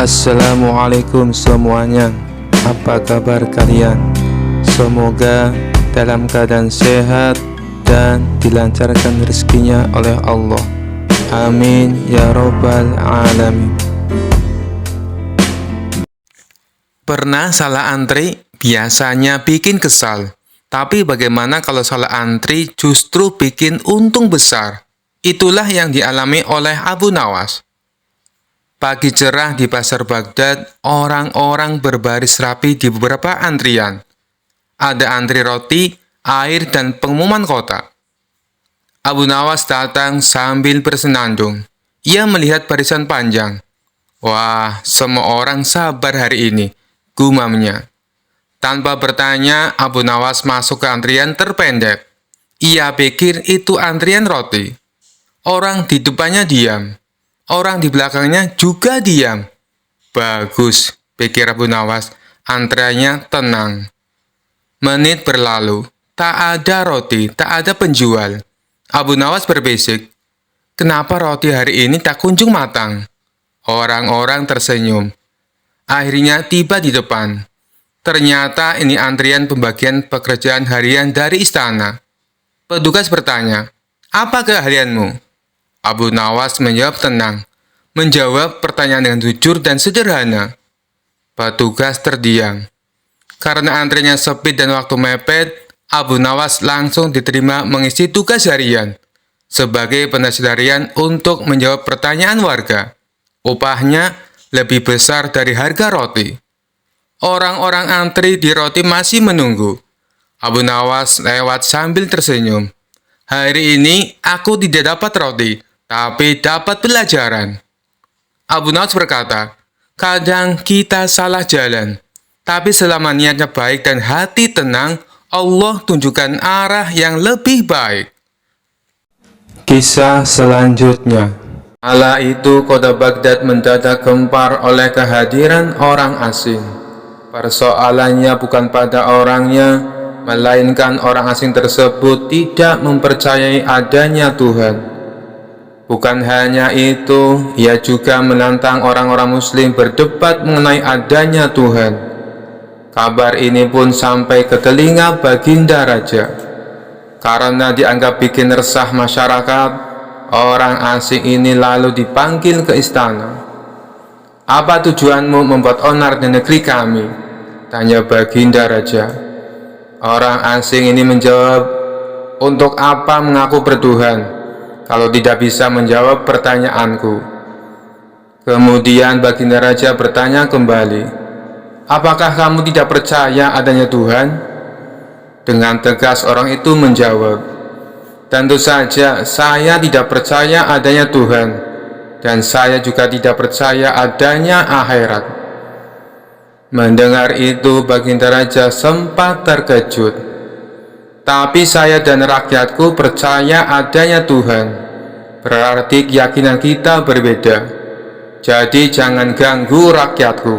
Assalamualaikum semuanya. Apa kabar kalian? Semoga dalam keadaan sehat dan dilancarkan rezekinya oleh Allah. Amin ya robbal alamin. Pernah salah antri? Biasanya bikin kesal. Tapi bagaimana kalau salah antri justru bikin untung besar? Itulah yang dialami oleh Abu Nawas. Pagi cerah di pasar Baghdad, orang-orang berbaris rapi di beberapa antrian. Ada antri roti, air, dan pengumuman kota. Abu Nawas datang sambil bersenandung. Ia melihat barisan panjang. Wah, semua orang sabar hari ini, gumamnya. Tanpa bertanya, Abu Nawas masuk ke antrian terpendek. Ia pikir itu antrian roti. Orang di depannya diam. Orang di belakangnya juga diam. Bagus, pikir Abu Nawas, antreannya tenang. Menit berlalu, tak ada roti, tak ada penjual. Abu Nawas berbisik, kenapa roti hari ini tak kunjung matang? Orang-orang tersenyum. Akhirnya tiba di depan. Ternyata ini antrian pembagian pekerjaan harian dari istana. Petugas bertanya, apa keahlianmu? Abu Nawas menjawab tenang, menjawab pertanyaan dengan jujur dan sederhana. Petugas terdiam. Karena antrinya sepi dan waktu mepet, Abu Nawas langsung diterima mengisi tugas harian sebagai penasihat harian untuk menjawab pertanyaan warga. Upahnya lebih besar dari harga roti. Orang-orang antri di roti masih menunggu. Abu Nawas lewat sambil tersenyum. Hari ini aku tidak dapat roti, tapi dapat pelajaran. Abu Nawas berkata, kadang kita salah jalan, tapi selama niatnya baik dan hati tenang, Allah tunjukkan arah yang lebih baik. Kisah selanjutnya. Kala itu kota Baghdad mendadak gempar oleh kehadiran orang asing. Persoalannya bukan pada orangnya, melainkan orang asing tersebut tidak mempercayai adanya Tuhan. Bukan hanya itu, ia juga menantang orang-orang muslim berdebat mengenai adanya Tuhan. Kabar ini pun sampai ke telinga Baginda Raja. Karena dianggap bikin resah masyarakat, orang asing ini lalu dipanggil ke istana. Apa tujuanmu membuat onar di negeri kami? Tanya Baginda Raja. Orang asing ini menjawab, untuk apa mengaku bertuhan kalau tidak bisa menjawab pertanyaanku? Kemudian Baginda Raja bertanya kembali, apakah kamu tidak percaya adanya Tuhan? Dengan tegas orang itu menjawab, tentu saja saya tidak percaya adanya Tuhan, dan saya juga tidak percaya adanya akhirat. Mendengar itu Baginda Raja sempat terkejut. Tapi saya dan rakyatku percaya adanya Tuhan. Berarti keyakinan kita berbeda. Jadi jangan ganggu rakyatku,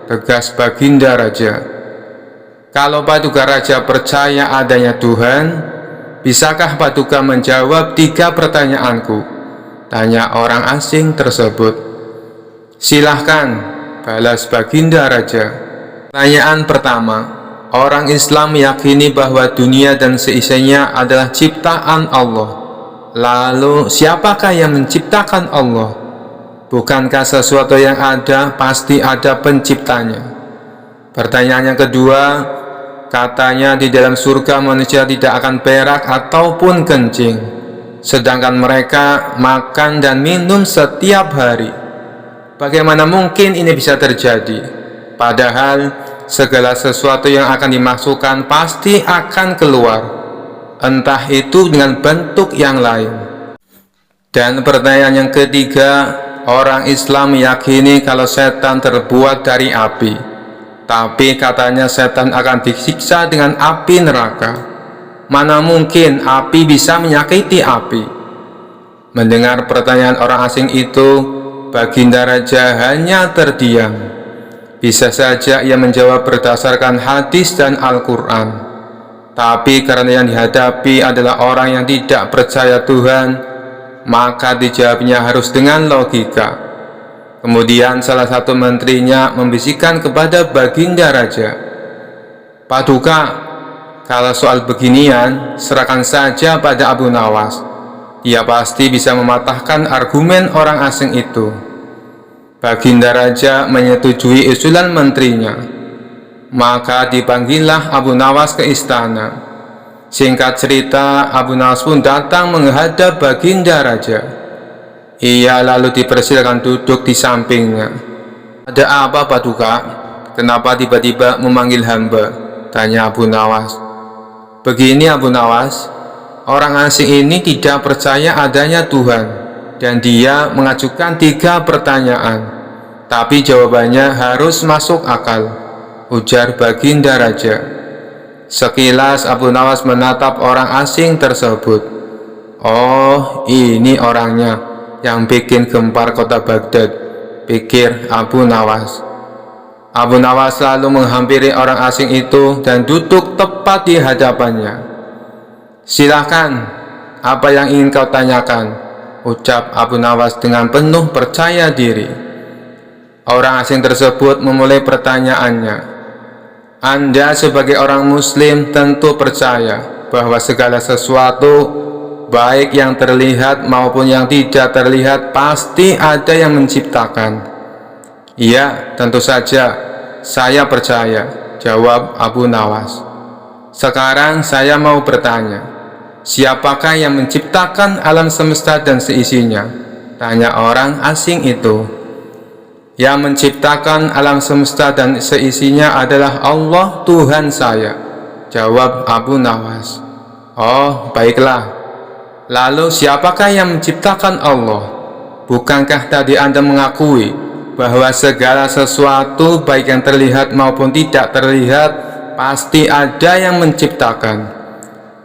tegas Baginda Raja. Kalau Paduka Raja percaya adanya Tuhan, bisakah Paduka menjawab 3 pertanyaanku? Tanya orang asing tersebut. Silahkan, balas Baginda Raja. Pertanyaan pertama. Orang Islam meyakini bahwa dunia dan seisinya adalah ciptaan Allah. Lalu, siapakah yang menciptakan Allah? Bukankah sesuatu yang ada pasti ada penciptanya? Pertanyaan yang kedua, katanya di dalam surga manusia tidak akan berak ataupun kencing, sedangkan mereka makan dan minum setiap hari. Bagaimana mungkin ini bisa terjadi? Padahal segala sesuatu yang akan dimasukkan pasti akan keluar, entah itu dengan bentuk yang lain. Dan pertanyaan yang ketiga, orang Islam meyakini kalau setan terbuat dari api, tapi katanya setan akan disiksa dengan api neraka. Mana mungkin api bisa menyakiti api? Mendengar pertanyaan orang asing itu, Baginda Raja hanya terdiam. Bisa saja ia menjawab berdasarkan hadis dan Al-Quran. Tapi karena yang dihadapi adalah orang yang tidak percaya Tuhan, maka dijawabnya harus dengan logika. Kemudian salah satu menterinya membisikkan kepada Baginda Raja, "Paduka, kalau soal beginian, serahkan saja pada Abu Nawas. Dia pasti bisa mematahkan argumen orang asing itu." Baginda Raja menyetujui usulan menterinya. Maka dipanggillah Abu Nawas ke istana. Singkat cerita, Abu Nawas pun datang menghadap Baginda Raja. Ia lalu dipersilakan duduk di sampingnya. "Ada apa, Paduka? Kenapa tiba-tiba memanggil hamba?" tanya Abu Nawas. "Begini Abu Nawas, orang asing ini tidak percaya adanya Tuhan, dan dia mengajukan 3 pertanyaan. Tapi jawabannya harus masuk akal," ujar Baginda Raja. Sekilas Abu Nawas menatap orang asing tersebut. "Oh, ini orangnya yang bikin gempar kota Baghdad," pikir Abu Nawas. Abu Nawas lalu menghampiri orang asing itu dan duduk tepat di hadapannya. "Silakan, apa yang ingin kau tanyakan?" ucap Abu Nawas dengan penuh percaya diri. Orang asing tersebut memulai pertanyaannya. "Anda sebagai orang Muslim tentu percaya bahwa segala sesuatu, baik yang terlihat maupun yang tidak terlihat, pasti ada yang menciptakan." "Iya, tentu saja, saya percaya," jawab Abu Nawas. "Sekarang saya mau bertanya, siapakah yang menciptakan alam semesta dan seisinya?" tanya orang asing itu. "Yang menciptakan alam semesta dan seisinya adalah Allah, Tuhan saya," jawab Abu Nawas. "Oh, baiklah. Lalu siapakah yang menciptakan Allah? Bukankah tadi Anda mengakui bahwa segala sesuatu, baik yang terlihat maupun tidak terlihat, pasti ada yang menciptakan?"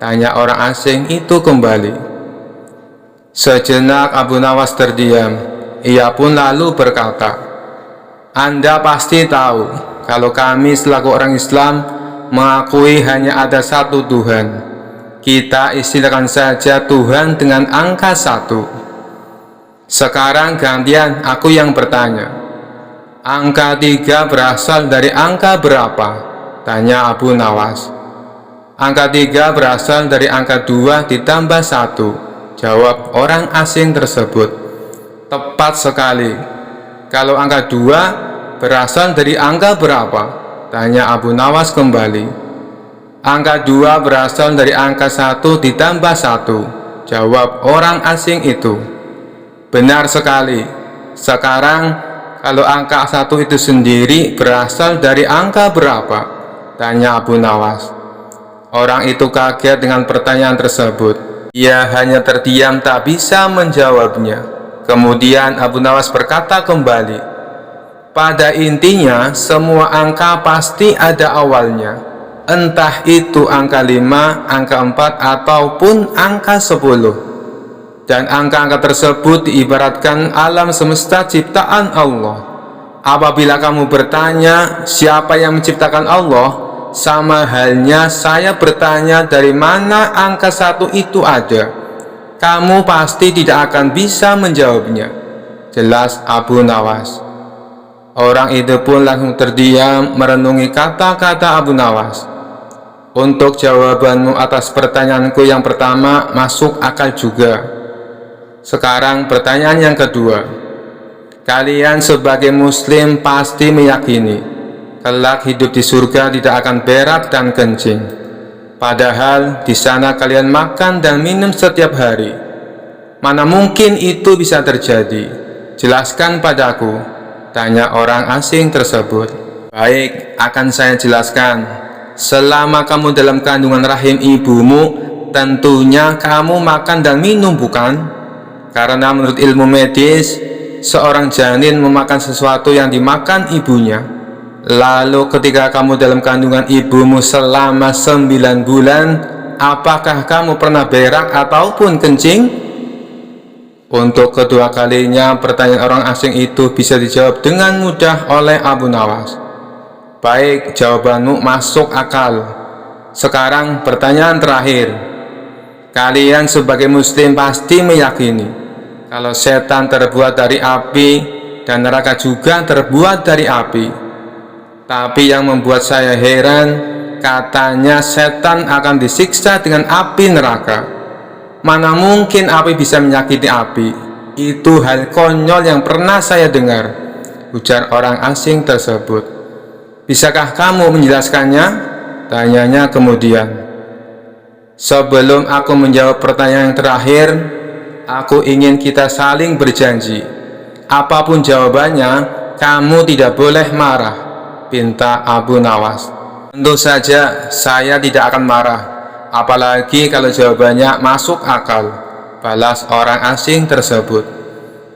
tanya orang asing itu kembali. Sejenak Abu Nawas terdiam. Ia pun lalu berkata, "Anda pasti tahu kalau kami selaku orang Islam mengakui hanya ada satu Tuhan. Kita istilahkan saja Tuhan dengan angka 1. Sekarang gantian aku yang bertanya. Angka 3 berasal dari angka berapa?" tanya Abu Nawas. "Angka 3 berasal dari angka 2 ditambah 1, jawab orang asing tersebut. "Tepat sekali. Kalau angka 2 berasal dari angka berapa?" tanya Abu Nawas kembali. "Angka 2 berasal dari angka 1 ditambah 1, jawab orang asing itu. "Benar sekali. Sekarang, kalau angka 1 itu sendiri berasal dari angka berapa?" tanya Abu Nawas. Orang itu kaget dengan pertanyaan tersebut. Ia hanya terdiam tak bisa menjawabnya. Kemudian Abu Nawas berkata kembali, "Pada intinya, semua angka pasti ada awalnya. Entah itu angka 5, angka 4, ataupun angka 10. Dan angka-angka tersebut diibaratkan alam semesta ciptaan Allah. Apabila kamu bertanya siapa yang menciptakan Allah, sama halnya saya bertanya dari mana angka 1 itu ada. Kamu pasti tidak akan bisa menjawabnya," jelas Abu Nawas. Orang itu pun langsung terdiam merenungi kata-kata Abu Nawas. "Untuk jawabanmu atas pertanyaanku yang pertama masuk akal juga. Sekarang pertanyaan yang kedua. Kalian sebagai Muslim pasti meyakini kelak hidup di surga tidak akan berak dan kencing. Padahal di sana kalian makan dan minum setiap hari. Mana mungkin itu bisa terjadi? Jelaskan padaku," tanya orang asing tersebut. "Baik, akan saya jelaskan. Selama kamu dalam kandungan rahim ibumu, tentunya kamu makan dan minum, bukan? Karena menurut ilmu medis, seorang janin memakan sesuatu yang dimakan ibunya. Lalu ketika kamu dalam kandungan ibumu selama 9 bulan, apakah kamu pernah berak ataupun kencing?" Untuk kedua kalinya, pertanyaan orang asing itu bisa dijawab dengan mudah oleh Abu Nawas. "Baik, jawabanmu masuk akal. Sekarang pertanyaan terakhir. Kalian sebagai Muslim pasti meyakini kalau setan terbuat dari api dan neraka juga terbuat dari api. Tapi yang membuat saya heran, katanya setan akan disiksa dengan api neraka. Mana mungkin api bisa menyakiti api? Itu hal konyol yang pernah saya dengar, ujar orang asing tersebut. Bisakah kamu menjelaskannya? Tanyanya kemudian. Sebelum aku menjawab pertanyaan yang terakhir, aku ingin kita saling berjanji. Apapun jawabannya, kamu tidak boleh marah, pinta Abu Nawas. Tentu saja saya tidak akan marah, apalagi kalau jawabannya masuk akal, balas orang asing tersebut.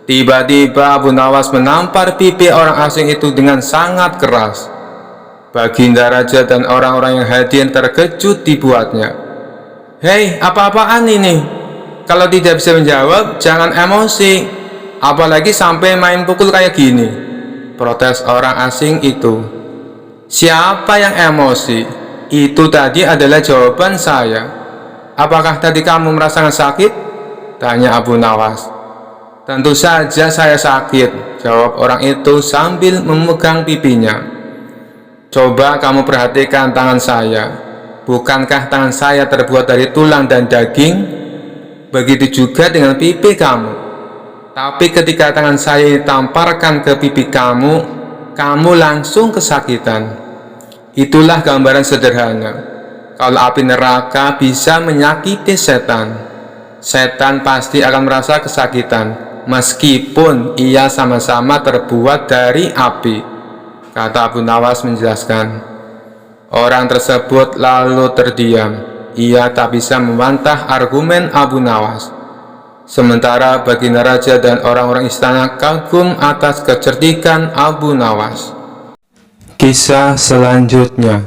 Tiba-tiba Abu Nawas menampar pipi orang asing itu dengan sangat keras. Baginda Raja dan orang-orang yang hadir terkejut dibuatnya. Hei, apa-apaan ini? Kalau tidak bisa menjawab, jangan emosi. Apalagi sampai main pukul kayak gini, protes orang asing itu. Siapa yang emosi? Itu tadi adalah jawaban saya. Apakah tadi kamu merasakan sakit? Tanya Abu Nawas. Tentu saja saya sakit, jawab orang itu sambil memegang pipinya. Coba kamu perhatikan tangan saya. Bukankah tangan saya terbuat dari tulang dan daging? Begitu juga dengan pipi kamu. Tapi ketika tangan saya ditamparkan ke pipi kamu, kamu langsung kesakitan. Itulah gambaran sederhana. Kalau api neraka bisa menyakiti setan, setan pasti akan merasa kesakitan, meskipun ia sama-sama terbuat dari api, kata Abu Nawas menjelaskan. Orang tersebut lalu terdiam. Ia tak bisa membantah argumen Abu Nawas. Sementara Baginda Raja dan orang-orang istana kagum atas kecerdikan Abu Nawas. Kisah selanjutnya.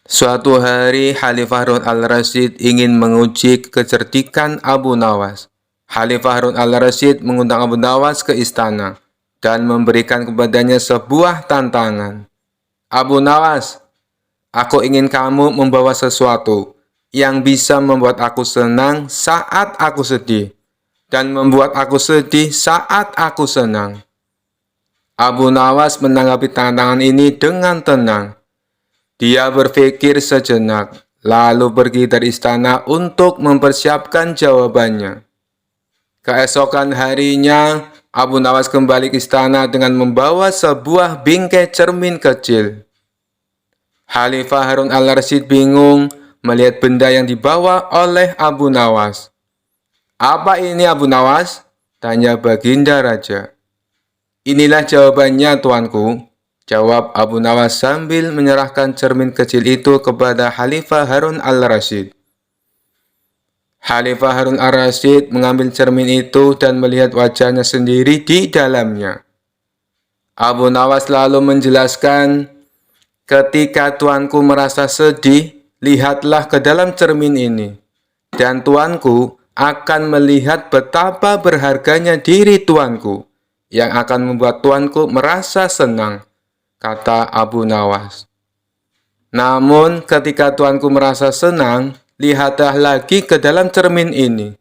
Suatu hari Khalifah Harun al-Rasyid ingin menguji kecerdikan Abu Nawas. Khalifah Harun al-Rasyid mengundang Abu Nawas ke istana dan memberikan kepadanya sebuah tantangan. Abu Nawas, aku ingin kamu membawa sesuatu yang bisa membuat aku senang saat aku sedih, dan membuat aku sedih saat aku senang. Abu Nawas menanggapi tantangan ini dengan tenang. Dia berpikir sejenak, lalu pergi dari istana untuk mempersiapkan jawabannya. Keesokan harinya, Abu Nawas kembali ke istana dengan membawa sebuah bingkai cermin kecil. Khalifah Harun al-Rasyid bingung melihat benda yang dibawa oleh Abu Nawas. Apa ini Abu Nawas? Tanya Baginda Raja. Inilah jawabannya tuanku, jawab Abu Nawas sambil menyerahkan cermin kecil itu kepada Khalifah Harun al-Rasyid. Khalifah Harun al-Rasyid mengambil cermin itu dan melihat wajahnya sendiri di dalamnya. Abu Nawas lalu menjelaskan, ketika tuanku merasa sedih, lihatlah ke dalam cermin ini, dan tuanku akan melihat betapa berharganya diri tuanku, yang akan membuat tuanku merasa senang, kata Abu Nawas. Namun ketika tuanku merasa senang, lihatlah lagi ke dalam cermin ini,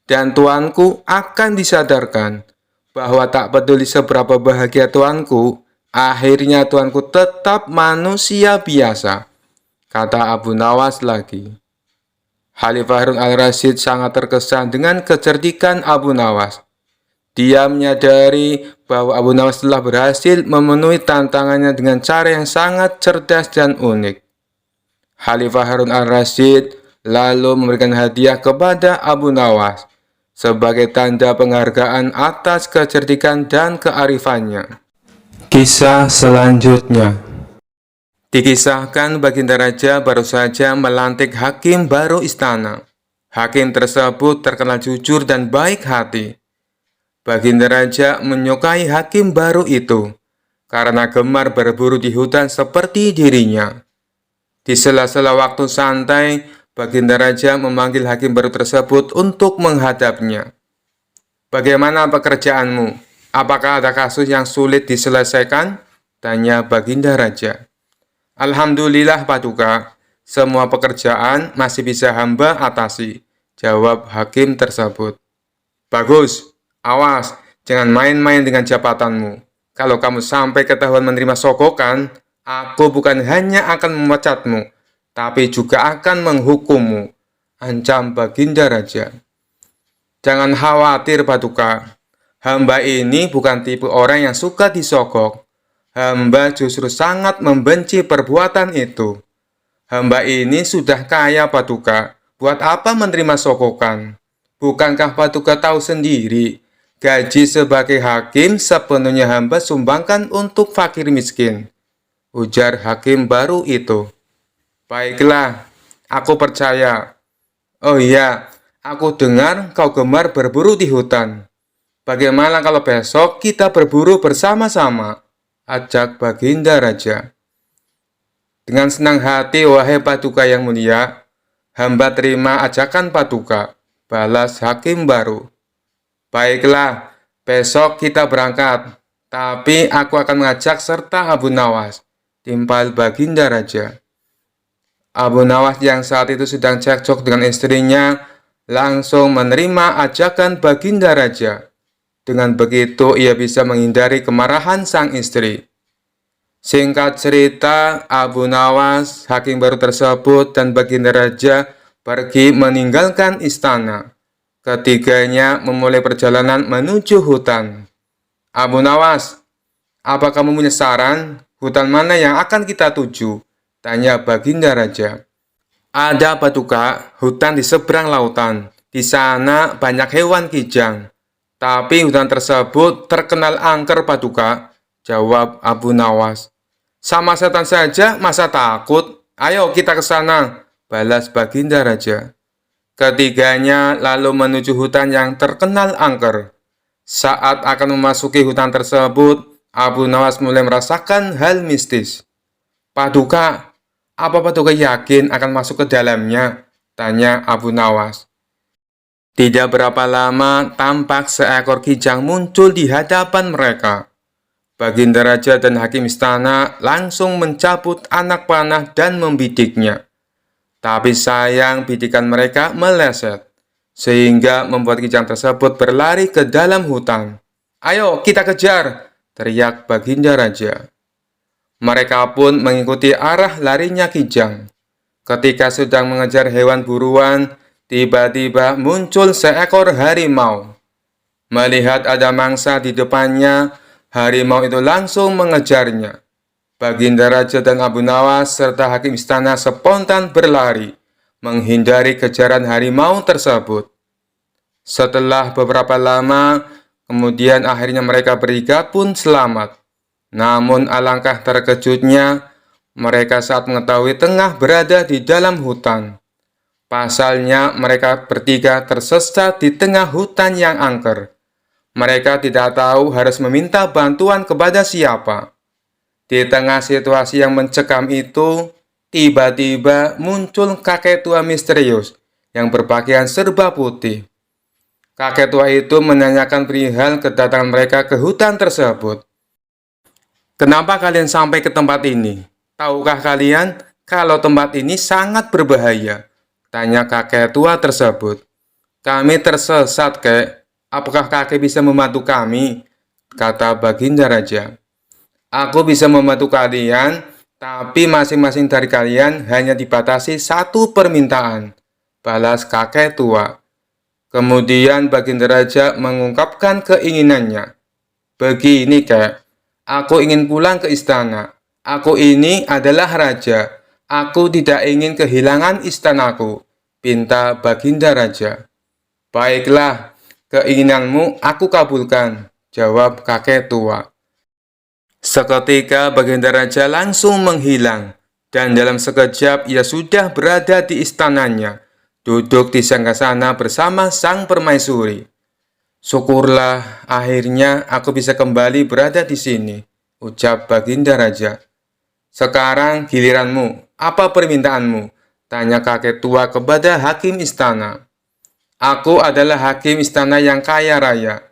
dan tuanku akan disadarkan bahwa tak peduli seberapa bahagia tuanku, akhirnya tuanku tetap manusia biasa, kata Abu Nawas lagi. Khalifah Harun al-Rasyid sangat terkesan dengan kecerdikan Abu Nawas. Dia menyadari bahwa Abu Nawas telah berhasil memenuhi tantangannya dengan cara yang sangat cerdas dan unik. Khalifah Harun al-Rasyid lalu memberikan hadiah kepada Abu Nawas sebagai tanda penghargaan atas kecerdikan dan kearifannya. Kisah selanjutnya. Dikisahkan Baginda Raja baru saja melantik hakim baru istana. Hakim tersebut terkenal jujur dan baik hati. Baginda Raja menyukai hakim baru itu karena gemar berburu di hutan seperti dirinya. Di sela-sela waktu santai, Baginda Raja memanggil hakim baru tersebut untuk menghadapnya. Bagaimana pekerjaanmu? Apakah ada kasus yang sulit diselesaikan? Tanya Baginda Raja. Alhamdulillah Paduka, semua pekerjaan masih bisa hamba atasi, jawab hakim tersebut. Bagus, awas, Jangan main-main dengan jabatanmu. Kalau kamu sampai ketahuan menerima sogokan, aku bukan hanya akan memecatmu, tapi juga akan menghukummu, ancam Baginda Raja. Jangan khawatir, Paduka. Hamba ini bukan tipe orang yang suka disogok. Hamba justru sangat membenci perbuatan itu. Hamba ini sudah kaya, Paduka. Buat apa menerima sogokan? Bukankah Paduka tahu sendiri, gaji sebagai hakim sepenuhnya hamba sumbangkan untuk fakir miskin? Ujar hakim baru itu. Baiklah, aku percaya. Oh iya, aku dengar kau gemar berburu di hutan. Bagaimana kalau besok kita berburu bersama-sama? Ajak Baginda Raja. Dengan senang hati, wahai Paduka yang mulia, hamba terima ajakan Paduka, balas hakim baru. Baiklah, besok kita berangkat, tapi aku akan mengajak serta Abu Nawas, timpal Baginda Raja. Abu Nawas yang saat itu sedang cekcok dengan istrinya, langsung menerima ajakan Baginda Raja. Dengan begitu, ia bisa menghindari kemarahan sang istri. Singkat cerita, Abu Nawas, hakim baru tersebut, dan Baginda Raja pergi meninggalkan istana. Ketiganya memulai perjalanan menuju hutan. Abu Nawas, apa kamu punya saran? Hutan mana yang akan kita tuju? Tanya Baginda Raja. Ada, Paduka, hutan di seberang lautan. Di sana banyak hewan kijang. Tapi hutan tersebut terkenal angker, Paduka, jawab Abu Nawas. Sama setan saja, masa takut? Ayo kita ke sana, balas Baginda Raja. Ketiganya lalu menuju hutan yang terkenal angker. Saat akan memasuki hutan tersebut, Abu Nawas mulai merasakan hal mistis. Paduka, apa Paduka yakin akan masuk ke dalamnya? Tanya Abu Nawas. Tidak berapa lama, tampak seekor kijang muncul di hadapan mereka. Baginda Raja dan hakim istana langsung mencabut anak panah dan membidiknya. Tapi sayang, bidikan mereka meleset, sehingga membuat kijang tersebut berlari ke dalam hutan. Ayo kita kejar, teriak Baginda Raja. Mereka pun mengikuti arah larinya kijang. Ketika sedang mengejar hewan buruan, tiba-tiba muncul seekor harimau. Melihat ada mangsa di depannya, harimau itu langsung mengejarnya. Baginda Raja dan Abu Nawas serta hakim istana spontan berlari, menghindari kejaran harimau tersebut. Setelah beberapa lama, kemudian akhirnya mereka bertiga pun selamat. Namun alangkah terkejutnya mereka saat mengetahui tengah berada di dalam hutan. Pasalnya mereka bertiga tersesat di tengah hutan yang angker. Mereka tidak tahu harus meminta bantuan kepada siapa. Di tengah situasi yang mencekam itu, tiba-tiba muncul kakek tua misterius yang berpakaian serba putih. Kakek tua itu menanyakan perihal kedatangan mereka ke hutan tersebut. Kenapa kalian sampai ke tempat ini? Tahukah kalian kalau tempat ini sangat berbahaya? Tanya kakek tua tersebut. Kami tersesat, kek. Apakah kakek bisa membantu kami? Kata Baginda Raja. Aku bisa membantu kalian, tapi masing-masing dari kalian hanya dibatasi satu permintaan, balas kakek tua. Kemudian Baginda Raja mengungkapkan keinginannya. Begini, kek. Aku ingin pulang ke istana. Aku ini adalah raja. Aku tidak ingin kehilangan istanaku, pinta Baginda Raja. Baiklah, keinginanmu aku kabulkan, jawab kakek tua. Seketika Baginda Raja langsung menghilang, dan dalam sekejap ia sudah berada di istananya, duduk di sanggasana bersama sang permaisuri. Syukurlah, akhirnya aku bisa kembali berada di sini, ucap Baginda Raja. Sekarang giliranmu, apa permintaanmu? Tanya kakek tua kepada hakim istana. Aku adalah hakim istana yang kaya raya.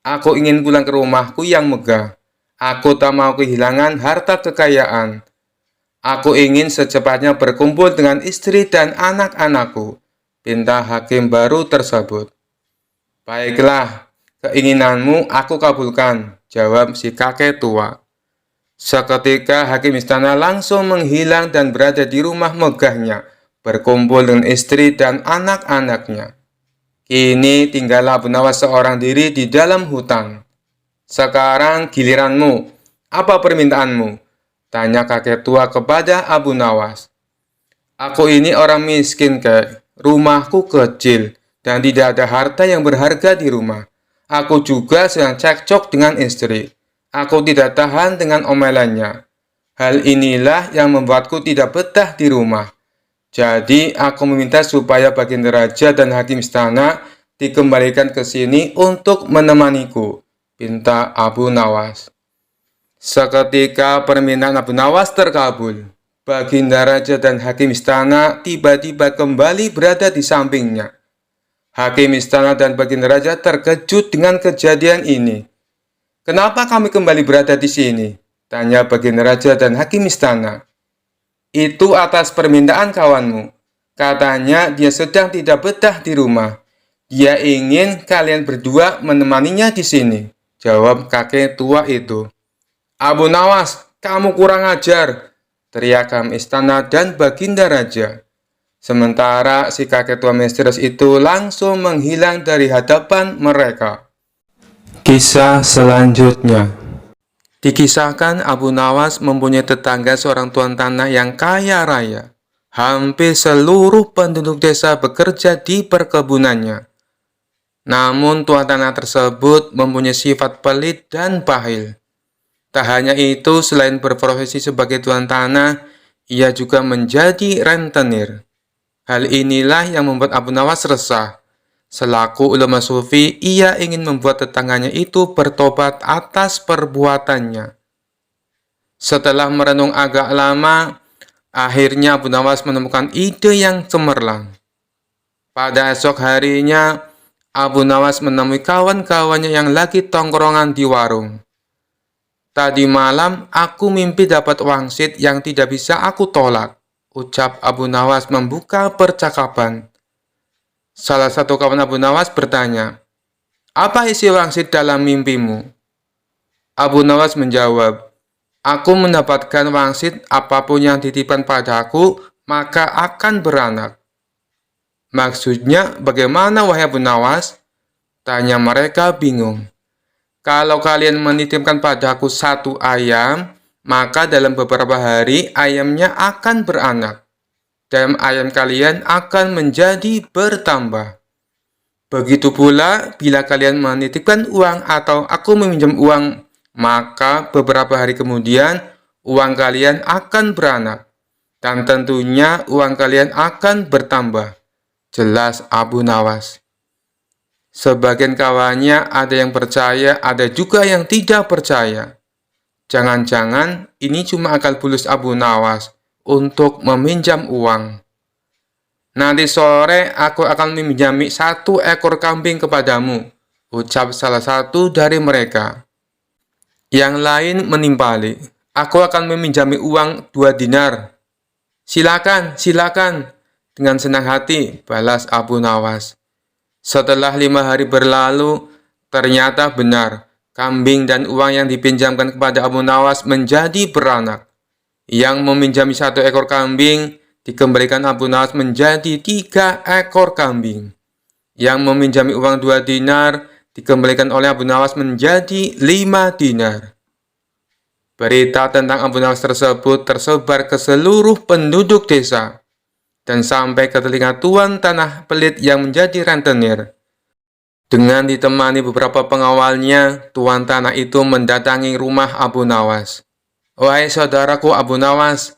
Aku ingin pulang ke rumahku yang megah. Aku tak mau kehilangan harta kekayaan. Aku ingin secepatnya berkumpul dengan istri dan anak-anakku, pinta hakim baru tersebut. Baiklah, Keinginanmu aku kabulkan, jawab si kakek tua. Seketika hakim istana langsung menghilang dan berada di rumah megahnya, berkumpul dengan istri dan anak-anaknya. Kini tinggallah Abu Nawas seorang diri di dalam hutan. Sekarang giliranmu, apa permintaanmu? Tanya kakek tua kepada Abu Nawas. Aku ini orang miskin, kek. Rumahku kecil dan tidak ada harta yang berharga di rumah. Aku juga sedang cekcok dengan istri. Aku tidak tahan dengan omelannya. Hal inilah yang membuatku tidak betah di rumah. Jadi, aku meminta supaya baginda raja dan hakim istana dikembalikan ke sini untuk menemaniku, pinta Abu Nawas. Seketika permintaan Abu Nawas terkabul. Baginda raja dan hakim istana tiba-tiba kembali berada di sampingnya. Hakim istana dan baginda raja terkejut dengan kejadian ini. Kenapa kami kembali berada di sini? Tanya baginda raja dan hakim istana. Itu atas permintaan kawanmu. Katanya dia sedang tidak betah di rumah. Dia ingin kalian berdua menemaninya di sini, jawab kakek tua itu. Abu Nawas, kamu kurang ajar, teriak hakim istana dan baginda raja. Sementara si kakek tua misterius itu langsung menghilang dari hadapan mereka. Kisah selanjutnya. Dikisahkan Abu Nawas mempunyai tetangga seorang tuan tanah yang kaya raya. Hampir seluruh penduduk desa bekerja di perkebunannya. Namun tuan tanah tersebut mempunyai sifat pelit dan bahil. Tak hanya itu, selain berprofesi sebagai tuan tanah, ia juga menjadi rentenir. Hal inilah yang membuat Abu Nawas resah. Selaku ulama sufi, ia ingin membuat tetangganya itu bertobat atas perbuatannya. Setelah merenung agak lama, akhirnya Abu Nawas menemukan ide yang cemerlang. Pada esok harinya, Abu Nawas menemui kawan-kawannya yang lagi tongkrongan di warung. Tadi malam, aku mimpi dapat wangsit yang tidak bisa aku tolak, ucap Abu Nawas membuka percakapan. Salah satu kawan Abu Nawas bertanya, apa isi wangsit dalam mimpimu? Abu Nawas menjawab, aku mendapatkan wangsit apapun yang dititipkan padaku, maka akan beranak. Maksudnya bagaimana wahai Abu Nawas? Tanya mereka bingung. Kalau kalian menitipkan padaku satu ayam, maka dalam beberapa hari ayamnya akan beranak. Dan ayam kalian akan menjadi bertambah. Begitu pula bila kalian menitipkan uang atau aku meminjam uang, maka beberapa hari kemudian uang kalian akan beranak. Dan tentunya uang kalian akan bertambah. Jelas Abu Nawas. Sebagian kawannya ada yang percaya, ada juga yang tidak percaya. Jangan-jangan ini cuma akal bulus Abu Nawas untuk meminjam uang. Nanti sore aku akan meminjami 1 ekor kambing kepadamu, ucap salah satu dari mereka. Yang lain menimpali, aku akan meminjami uang 2 dinar. Silakan, silakan, dengan senang hati, balas Abu Nawas. Setelah 5 hari berlalu, ternyata benar, kambing dan uang yang dipinjamkan kepada Abu Nawas menjadi beranak. Yang meminjami 1 ekor kambing, dikembalikan Abu Nawas menjadi 3 ekor kambing. Yang meminjami uang 2 dinar, dikembalikan oleh Abu Nawas menjadi 5 dinar. Berita tentang Abu Nawas tersebut tersebar ke seluruh penduduk desa, dan sampai ke telinga tuan tanah pelit yang menjadi rentenir. Dengan ditemani beberapa pengawalnya, tuan tanah itu mendatangi rumah Abu Nawas. Wahai saudaraku Abu Nawas,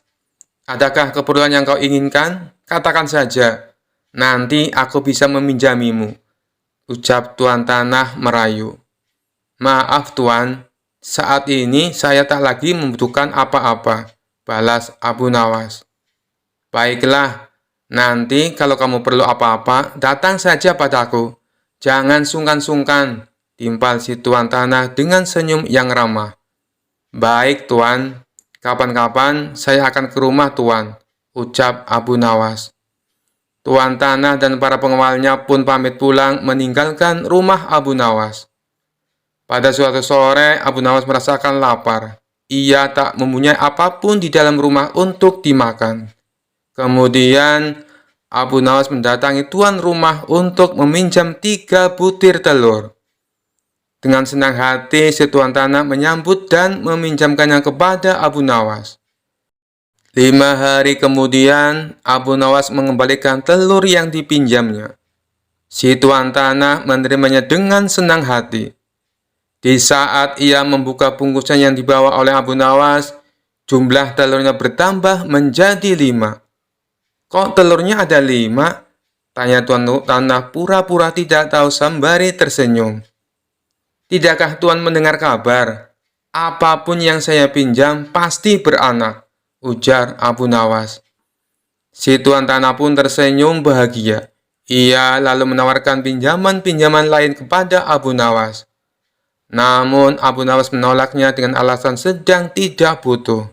adakah keperluan yang kau inginkan? Katakan saja, nanti aku bisa meminjamimu, ucap tuan tanah merayu. Maaf tuan, saat ini saya tak lagi membutuhkan apa-apa, balas Abu Nawas. Baiklah, nanti kalau kamu perlu apa-apa, datang saja padaku. Jangan sungkan-sungkan, timpal si tuan tanah dengan senyum yang ramah. Baik tuan, kapan-kapan saya akan ke rumah tuan, ucap Abu Nawas. Tuan tanah dan para pengawalnya pun pamit pulang meninggalkan rumah Abu Nawas. Pada suatu sore, Abu Nawas merasakan lapar. Ia tak mempunyai apapun di dalam rumah untuk dimakan. Kemudian, Abu Nawas mendatangi tuan rumah untuk meminjam 3 butir telur. Dengan senang hati, si tuan tanah menyambut dan meminjamkannya kepada Abu Nawas. 5 hari kemudian, Abu Nawas mengembalikan telur yang dipinjamnya. Si tuan tanah menerimanya dengan senang hati. Di saat ia membuka bungkusan yang dibawa oleh Abu Nawas, jumlah telurnya bertambah menjadi 5. Kok telurnya ada 5? Tanya tuan tanah pura-pura tidak tahu sembari tersenyum. Tidakkah tuan mendengar kabar? Apapun yang saya pinjam pasti beranak, ujar Abu Nawas. Si tuan tanah pun tersenyum bahagia. Ia lalu menawarkan pinjaman-pinjaman lain kepada Abu Nawas. Namun Abu Nawas menolaknya dengan alasan sedang tidak butuh.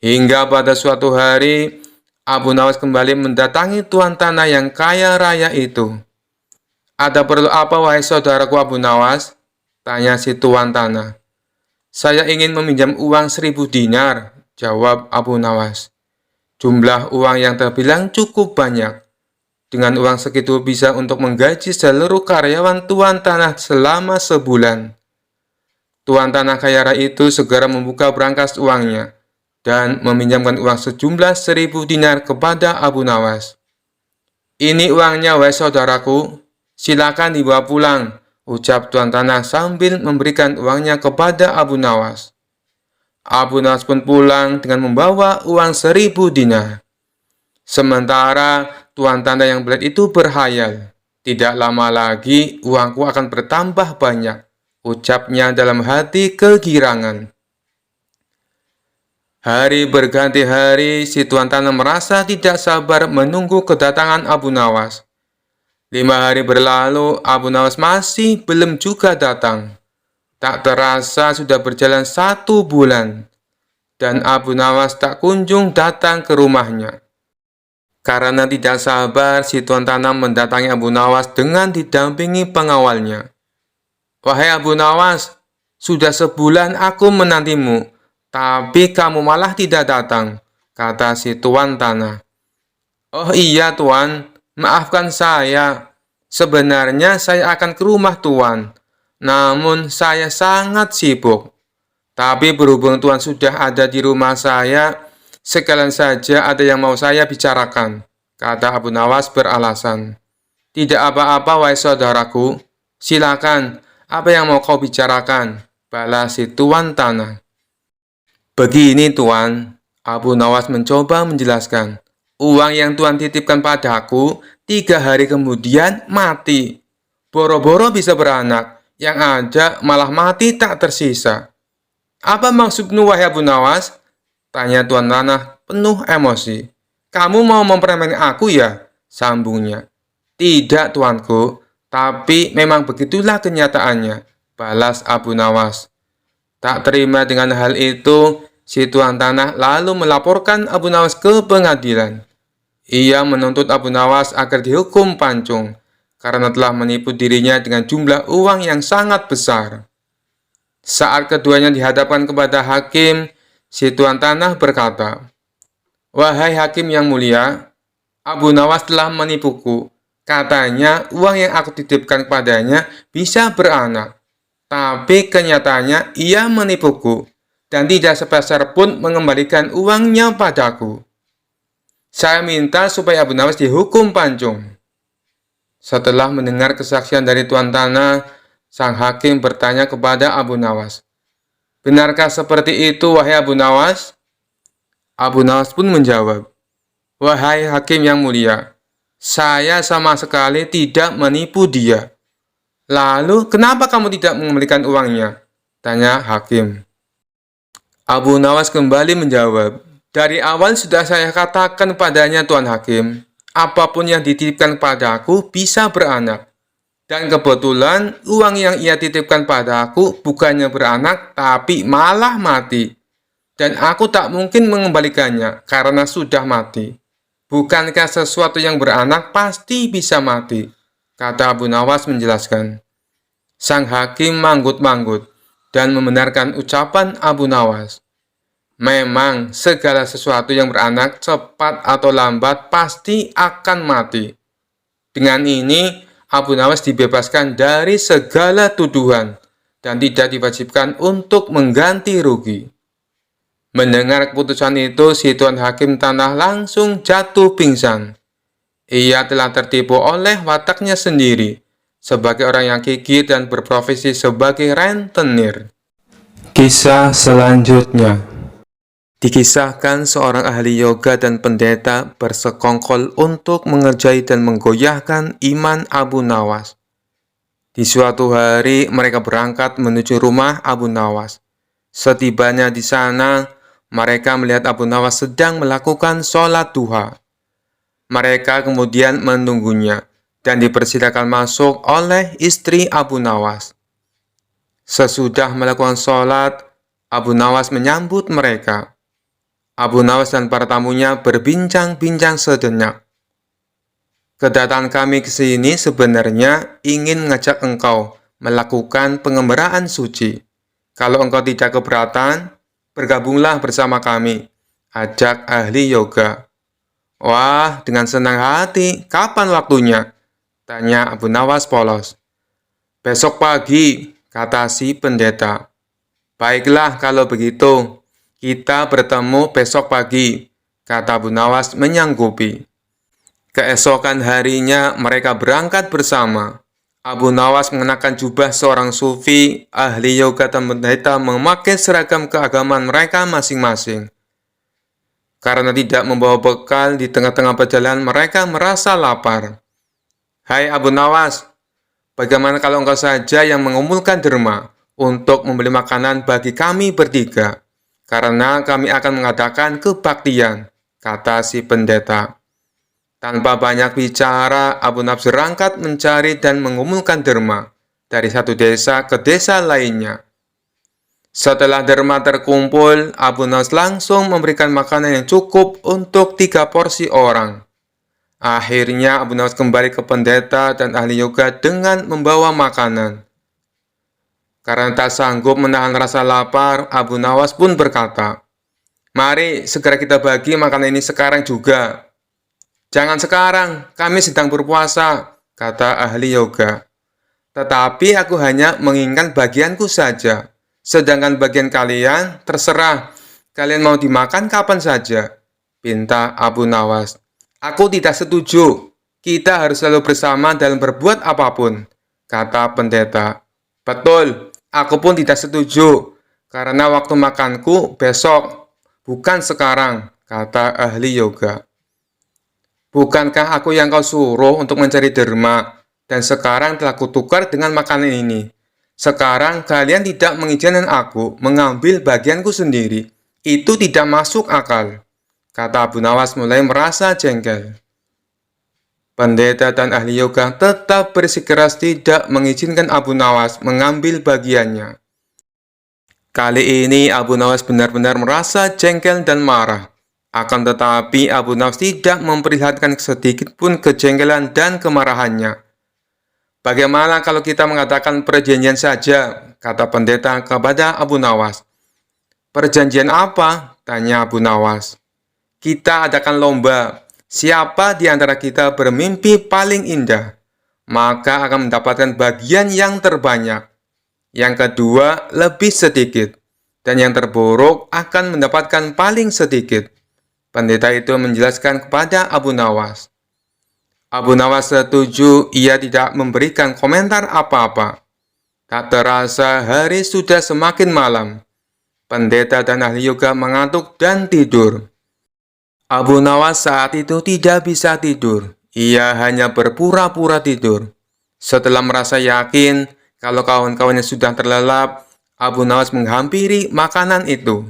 Hingga pada suatu hari, Abu Nawas kembali mendatangi tuan tanah yang kaya raya itu. "Ada perlu apa, wahai saudaraku Abu Nawas?" tanya si tuan tanah. "Saya ingin meminjam uang 1.000 dinar, jawab Abu Nawas. Jumlah uang yang terbilang cukup banyak. Dengan uang segitu bisa untuk menggaji seluruh karyawan tuan tanah selama sebulan. Tuan tanah kaya raya itu segera membuka berangkas uangnya dan meminjamkan uang sejumlah 1.000 dinar kepada Abu Nawas. "Ini uangnya, wahai saudaraku. Silakan dibawa pulang," ucap tuan tanah sambil memberikan uangnya kepada Abu Nawas. Abu Nawas pun pulang dengan membawa uang 1.000 dinar. Sementara tuan tanah yang belit itu berhayal, "Tidak lama lagi uangku akan bertambah banyak," ucapnya dalam hati kegirangan. Hari berganti hari, si tuan tanah merasa tidak sabar menunggu kedatangan Abu Nawas. 5 hari berlalu, Abu Nawas masih belum juga datang. Tak terasa sudah berjalan 1 bulan, dan Abu Nawas tak kunjung datang ke rumahnya. Karena tidak sabar, si tuan tanah mendatangi Abu Nawas dengan didampingi pengawalnya. "Wahai Abu Nawas, sudah sebulan aku menantimu, tapi kamu malah tidak datang," kata si tuan tanah. "Oh iya tuan, maafkan saya. Sebenarnya saya akan ke rumah tuan, namun saya sangat sibuk. Tapi berhubung tuan sudah ada di rumah saya, sekalian saja ada yang mau saya bicarakan," kata Abu Nawas beralasan. "Tidak apa-apa, wahai saudaraku. Silakan, apa yang mau kau bicarakan?" balas si tuan tanah. "Begini tuan," Abu Nawas mencoba menjelaskan. "Uang yang tuan titipkan padaku 3 hari kemudian mati. Boro-boro bisa beranak, yang ada malah mati tak tersisa." "Apa maksudmu, wahai Abu Nawas?" tanya tuan tanah penuh emosi. "Kamu mau mempermainkan aku ya?" sambungnya. "Tidak tuanku, tapi memang begitulah kenyataannya," balas Abu Nawas. Tak terima dengan hal itu, si tuan tanah lalu melaporkan Abu Nawas ke pengadilan. Ia menuntut Abu Nawas agar dihukum pancung karena telah menipu dirinya dengan jumlah uang yang sangat besar. Saat keduanya dihadapkan kepada hakim, si tuan tanah berkata, "Wahai hakim yang mulia, Abu Nawas telah menipuku. Katanya uang yang aku titipkan kepadanya bisa beranak. Tapi kenyataannya ia menipuku dan tidak sepeser pun mengembalikan uangnya padaku. Saya minta supaya Abu Nawas dihukum pancung." Setelah mendengar kesaksian dari tuan tanah, sang hakim bertanya kepada Abu Nawas, "Benarkah seperti itu, wahai Abu Nawas?" Abu Nawas pun menjawab, "Wahai hakim yang mulia, saya sama sekali tidak menipu dia." "Lalu, kenapa kamu tidak mengembalikan uangnya?" tanya hakim. Abu Nawas kembali menjawab, "Dari awal sudah saya katakan padanya, Tuan Hakim, apapun yang dititipkan padaku bisa beranak. Dan kebetulan uang yang ia titipkan padaku bukannya beranak, tapi malah mati. Dan aku tak mungkin mengembalikannya karena sudah mati. Bukankah sesuatu yang beranak pasti bisa mati?" kata Abu Nawas menjelaskan. Sang hakim manggut-manggut dan membenarkan ucapan Abu Nawas. Memang segala sesuatu yang beranak cepat atau lambat pasti akan mati. Dengan ini, Abu Nawas dibebaskan dari segala tuduhan dan tidak diwajibkan untuk mengganti rugi. Mendengar keputusan itu, si tuan hakim tanah langsung jatuh pingsan. Ia telah tertipu oleh wataknya sendiri sebagai orang yang gigih dan berprofesi sebagai rentenir. Kisah selanjutnya. Dikisahkan seorang ahli yoga dan pendeta bersekongkol untuk mengerjai dan menggoyahkan iman Abu Nawas. Di suatu hari mereka berangkat menuju rumah Abu Nawas. Setibanya di sana, mereka melihat Abu Nawas sedang melakukan sholat duha. Mereka kemudian menunggunya dan dipersilakan masuk oleh istri Abu Nawas. Sesudah melakukan sholat, Abu Nawas menyambut mereka. Abu Nawas dan para tamunya berbincang-bincang sejenak. Kedatangan kami ke sini sebenarnya ingin mengajak engkau melakukan pengembaraan suci. Kalau engkau tidak keberatan, bergabunglah bersama kami, ajak ahli yoga. Wah, dengan senang hati, kapan waktunya? Tanya Abu Nawas polos. Besok pagi, kata si pendeta. Baiklah kalau begitu. Kita bertemu besok pagi, kata Abu Nawas menyanggupi. Keesokan harinya mereka berangkat bersama. Abu Nawas mengenakan jubah seorang sufi, ahli yoga dan pendeta memakai seragam keagamaan mereka masing-masing. Karena tidak membawa bekal di tengah-tengah perjalanan mereka merasa lapar. Hai Abu Nawas, bagaimana kalau engkau saja yang mengumpulkan derma untuk membeli makanan bagi kami bertiga? Karena kami akan mengadakan kebaktian, kata si pendeta. Tanpa banyak bicara, Abu Nawas berangkat mencari dan mengumpulkan derma dari satu desa ke desa lainnya. Setelah derma terkumpul, Abu Nawas langsung memberikan makanan yang cukup untuk 3 porsi orang. Akhirnya Abu Nawas kembali ke pendeta dan ahli yoga dengan membawa makanan. Karena tak sanggup menahan rasa lapar, Abu Nawas pun berkata, "Mari segera kita bagi makanan ini sekarang juga." "Jangan sekarang, kami sedang berpuasa," kata ahli yoga. "Tetapi aku hanya menginginkan bagianku saja. Sedangkan bagian kalian, terserah. Kalian mau dimakan kapan saja," pinta Abu Nawas. "Aku tidak setuju. Kita harus selalu bersama dalam berbuat apapun," kata pendeta. "Betul. Aku pun tidak setuju, karena waktu makanku besok, bukan sekarang," kata ahli yoga. "Bukankah aku yang kau suruh untuk mencari derma, dan sekarang telah kutukar dengan makanan ini? Sekarang kalian tidak mengizinkan aku mengambil bagianku sendiri. Itu tidak masuk akal," kata Abu Nawas mulai merasa jengkel. Pendeta dan ahli yoga tetap bersikeras tidak mengizinkan Abu Nawas mengambil bagiannya. Kali ini Abu Nawas benar-benar merasa jengkel dan marah. Akan tetapi Abu Nawas tidak memperlihatkan sedikit pun kejengkelan dan kemarahannya. "Bagaimana kalau kita mengadakan perjanjian saja?" kata pendeta kepada Abu Nawas. "Perjanjian apa?" tanya Abu Nawas. "Kita adakan lomba. Siapa di antara kita bermimpi paling indah, maka akan mendapatkan bagian yang terbanyak. Yang kedua, lebih sedikit. Dan yang terburuk akan mendapatkan paling sedikit." Pendeta itu menjelaskan kepada Abu Nawas. Abu Nawas setuju, ia tidak memberikan komentar apa-apa. Tak terasa hari sudah semakin malam. Pendeta dan ahli yoga mengantuk dan tidur. Abu Nawas saat itu tidak bisa tidur. Ia hanya berpura-pura tidur. Setelah merasa yakin kalau kawan-kawannya sudah terlelap, Abu Nawas menghampiri makanan itu.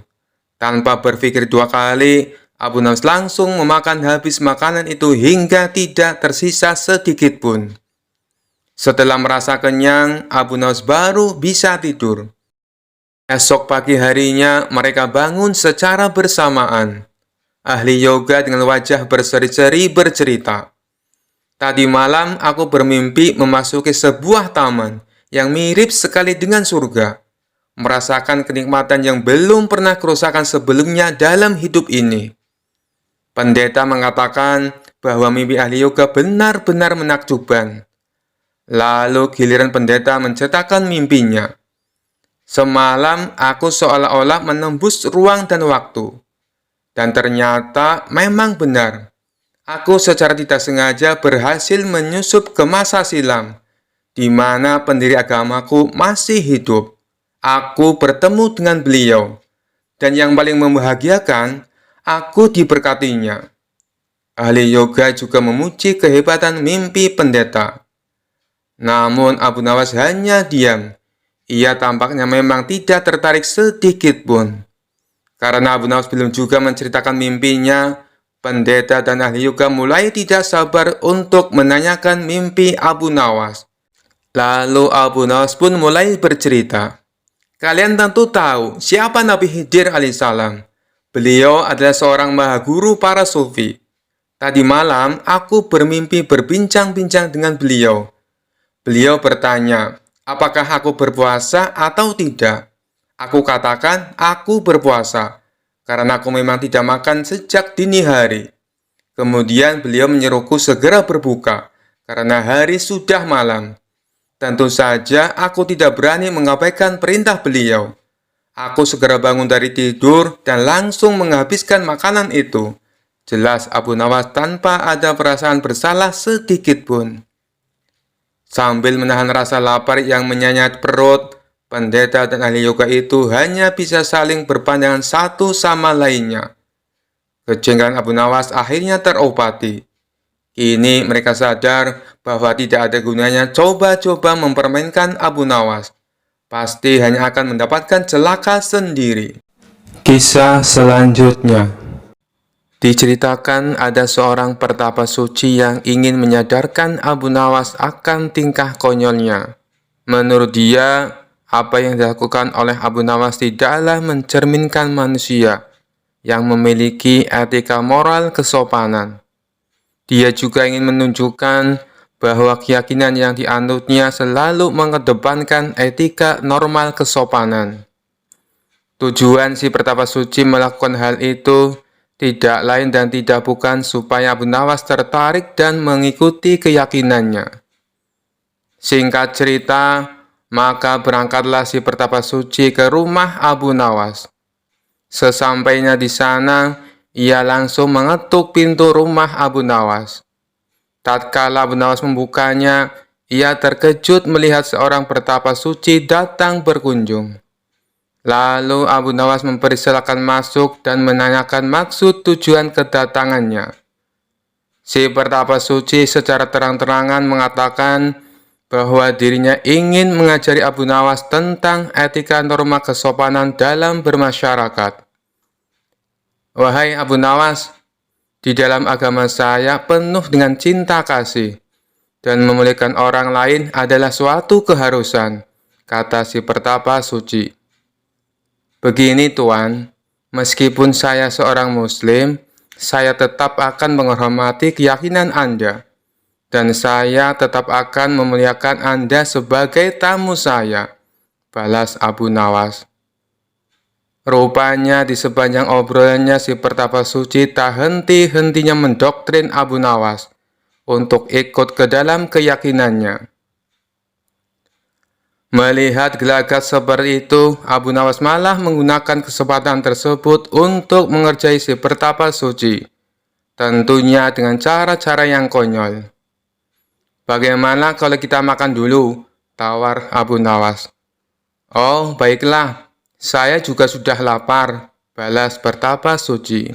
Tanpa berpikir 2 kali, Abu Nawas langsung memakan habis makanan itu hingga tidak tersisa sedikit pun. Setelah merasa kenyang, Abu Nawas baru bisa tidur. Esok pagi harinya, mereka bangun secara bersamaan. Ahli yoga dengan wajah berseri-seri bercerita, "Tadi malam aku bermimpi memasuki sebuah taman yang mirip sekali dengan surga, merasakan kenikmatan yang belum pernah kurasakan sebelumnya dalam hidup ini. Pendeta mengatakan bahwa mimpi ahli yoga benar-benar menakjubkan. Lalu giliran pendeta menceritakan mimpinya. Semalam aku seolah-olah menembus ruang dan waktu. Dan ternyata memang benar. Aku secara tidak sengaja berhasil menyusup ke masa silam, di mana pendiri agamaku masih hidup. Aku bertemu dengan beliau. Dan yang paling membahagiakan, aku diberkatinya. Ahli yoga juga memuji kehebatan mimpi pendeta. Namun Abu Nawas hanya diam. Ia tampaknya memang tidak tertarik sedikit pun. Karena Abu Nawas belum juga menceritakan mimpinya, pendeta dan ahli yoga mulai tidak sabar untuk menanyakan mimpi Abu Nawas. Lalu Abu Nawas pun mulai bercerita. Kalian tentu tahu siapa Nabi Khidir alaihissalam. Beliau adalah seorang maha guru para sufi. Tadi malam aku bermimpi berbincang-bincang dengan beliau. Beliau bertanya, apakah aku berpuasa atau tidak? Aku katakan, aku berpuasa, karena aku memang tidak makan sejak dini hari. Kemudian beliau menyuruhku segera berbuka, karena hari sudah malam. Tentu saja aku tidak berani mengabaikan perintah beliau. Aku segera bangun dari tidur dan langsung menghabiskan makanan itu. Jelas Abu Nawas tanpa ada perasaan bersalah sedikit pun. Sambil menahan rasa lapar yang menyayat perut, pendeta dan ahli yoga itu hanya bisa saling berpandangan satu sama lainnya. Kejengkelan Abu Nawas akhirnya terobati. Kini mereka sadar bahwa tidak ada gunanya coba-coba mempermainkan Abu Nawas. Pasti hanya akan mendapatkan celaka sendiri. Kisah selanjutnya. Diceritakan ada seorang pertapa suci yang ingin menyadarkan Abu Nawas akan tingkah konyolnya. Menurut dia, apa yang dilakukan oleh Abu Nawas tidaklah mencerminkan manusia yang memiliki etika moral kesopanan. Dia juga ingin menunjukkan bahwa keyakinan yang dianutnya selalu mengedepankan etika normal kesopanan. Tujuan si pertapa suci melakukan hal itu tidak lain dan tidak bukan supaya Abu Nawas tertarik dan mengikuti keyakinannya. Singkat cerita, maka berangkatlah si pertapa suci ke rumah Abu Nawas. Sesampainya di sana, ia langsung mengetuk pintu rumah Abu Nawas. Tatkala Abu Nawas membukanya, ia terkejut melihat seorang pertapa suci datang berkunjung. Lalu Abu Nawas mempersilakan masuk dan menanyakan maksud tujuan kedatangannya. Si pertapa suci secara terang-terangan mengatakan bahwa dirinya ingin mengajari Abu Nawas tentang etika norma kesopanan dalam bermasyarakat. Wahai Abu Nawas, di dalam agama saya penuh dengan cinta kasih, dan memuliakan orang lain adalah suatu keharusan, kata si pertapa suci. Begini Tuan, meskipun saya seorang Muslim, saya tetap akan menghormati keyakinan Anda, dan saya tetap akan memuliakan Anda sebagai tamu saya, balas Abu Nawas. Rupanya di sepanjang obrolannya si pertapa suci tak henti-hentinya mendoktrin Abu Nawas untuk ikut ke dalam keyakinannya. Melihat gelagat seperti itu, Abu Nawas malah menggunakan kesempatan tersebut untuk mengerjai si pertapa suci, tentunya dengan cara-cara yang konyol. Bagaimana kalau kita makan dulu? Tawar Abu Nawas. Oh, baiklah, saya juga sudah lapar, balas pertapa suci.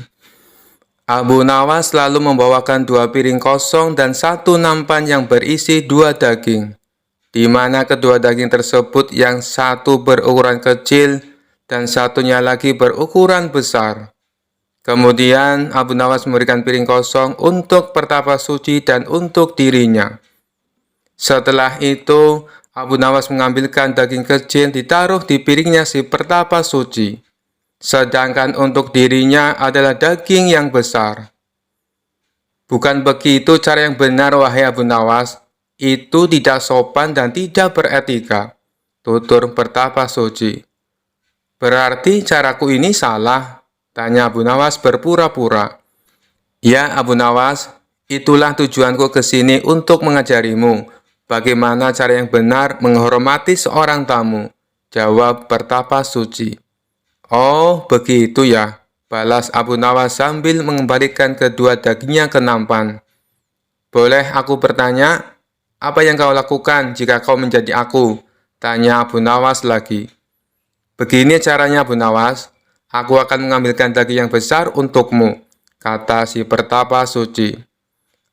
Abu Nawas lalu membawakan 2 piring kosong dan 1 nampan yang berisi 2 daging, di mana kedua daging tersebut yang satu berukuran kecil dan satunya lagi berukuran besar. Kemudian Abu Nawas memberikan piring kosong untuk pertapa suci dan untuk dirinya. Setelah itu, Abu Nawas mengambilkan daging kecil ditaruh di piringnya si pertapa suci, sedangkan untuk dirinya adalah daging yang besar. Bukan begitu cara yang benar, wahai Abu Nawas, Itu tidak sopan dan tidak beretika, tutur Pertapa Suci. Berarti caraku ini salah? Tanya Abu Nawas berpura-pura. Ya Abu Nawas, itulah tujuanku ke sini untuk mengajarimu bagaimana cara yang benar menghormati seorang tamu, jawab Pertapa Suci. Oh, begitu ya, balas Abu Nawas sambil mengembalikan kedua dagingnya ke nampan. Boleh aku bertanya, apa yang kau lakukan jika kau menjadi aku? Tanya Abu Nawas lagi. Begini caranya Abu Nawas, aku akan mengambilkan daging yang besar untukmu, kata si Pertapa Suci.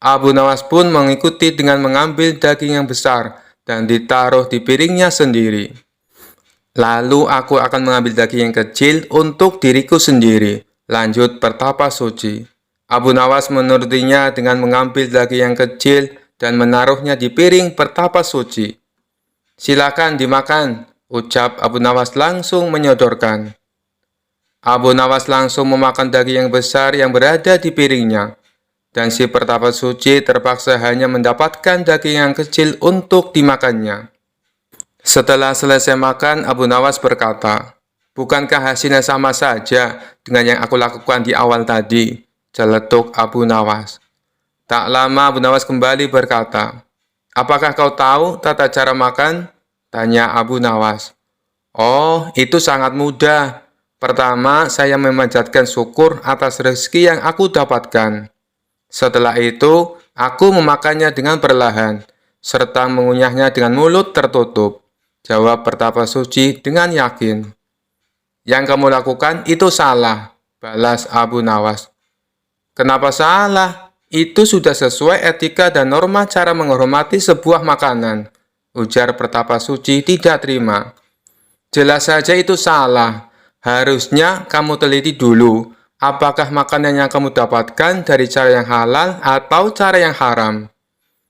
Abu Nawas pun mengikuti dengan mengambil daging yang besar dan ditaruh di piringnya sendiri. Lalu aku akan mengambil daging yang kecil untuk diriku sendiri, lanjut Pertapa Suci. Abu Nawas menurutinya dengan mengambil daging yang kecil dan menaruhnya di piring Pertapa Suci. Silakan dimakan, ucap Abu Nawas langsung menyodorkan. Abu Nawas langsung memakan daging yang besar yang berada di piringnya, dan si Pertapa Suci terpaksa hanya mendapatkan daging yang kecil untuk dimakannya. Setelah selesai makan, Abu Nawas berkata, "Bukankah hasilnya sama saja dengan yang aku lakukan di awal tadi?" Celetuk Abu Nawas. Tak lama Abu Nawas kembali berkata, "Apakah kau tahu tata cara makan?" Tanya Abu Nawas. "Oh, itu sangat mudah. Pertama, saya memanjatkan syukur atas rezeki yang aku dapatkan. Setelah itu, aku memakannya dengan perlahan, serta mengunyahnya dengan mulut tertutup," jawab Pertapa Suci dengan yakin. "Yang kamu lakukan itu salah," balas Abu Nawas. "Kenapa salah? Itu sudah sesuai etika dan norma cara menghormati sebuah makanan," ujar Pertapa Suci tidak terima. "Jelas saja itu salah. Harusnya kamu teliti dulu, apakah makanan yang kamu dapatkan dari cara yang halal atau cara yang haram.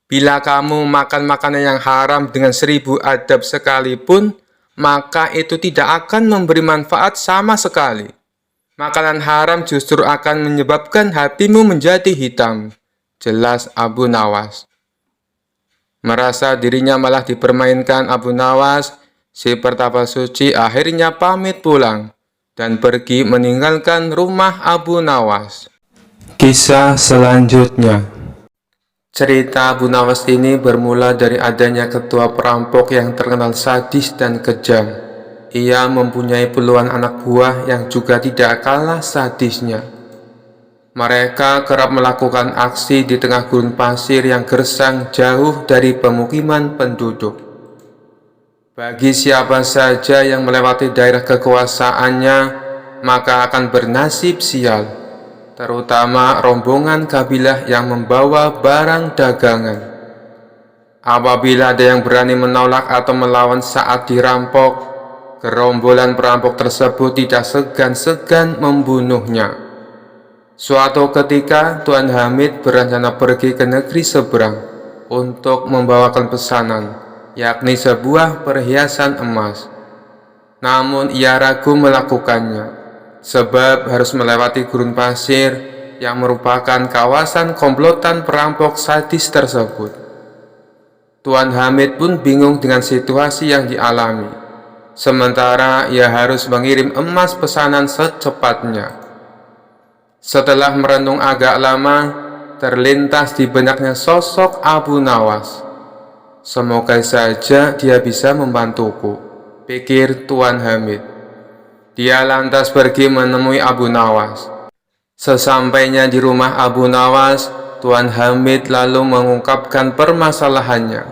Bila kamu makan makanan yang haram dengan 1000 adab sekalipun, maka itu tidak akan memberi manfaat sama sekali. Makanan haram justru akan menyebabkan hatimu menjadi hitam," jelas Abu Nawas. Merasa dirinya malah dipermainkan Abu Nawas, si Pertapa Suci akhirnya pamit pulang dan pergi meninggalkan rumah Abu Nawas. Kisah selanjutnya. Cerita Abu Nawas ini bermula dari adanya ketua perampok yang terkenal sadis dan kejam. Ia mempunyai puluhan anak buah yang juga tidak kalah sadisnya. Mereka kerap melakukan aksi di tengah gurun pasir yang gersang jauh dari pemukiman penduduk. Bagi siapa saja yang melewati daerah kekuasaannya, maka akan bernasib sial, terutama rombongan kabilah yang membawa barang dagangan. Apabila ada yang berani menolak atau melawan saat dirampok, gerombolan perampok tersebut tidak segan-segan membunuhnya. Suatu ketika, Tuan Hamid berencana pergi ke negeri seberang untuk membawakan pesanan, yakni sebuah perhiasan emas. Namun ia ragu melakukannya, sebab harus melewati gurun pasir yang merupakan kawasan komplotan perampok sadis tersebut. Tuan Hamid pun bingung dengan situasi yang dialami, sementara ia harus mengirim emas pesanan secepatnya. Setelah merenung agak lama, terlintas di benaknya sosok Abu Nawas. Semoga saja dia bisa membantuku, pikir Tuan Hamid. Dia lantas pergi menemui Abu Nawas. Sesampainya di rumah Abu Nawas, Tuan Hamid lalu mengungkapkan permasalahannya.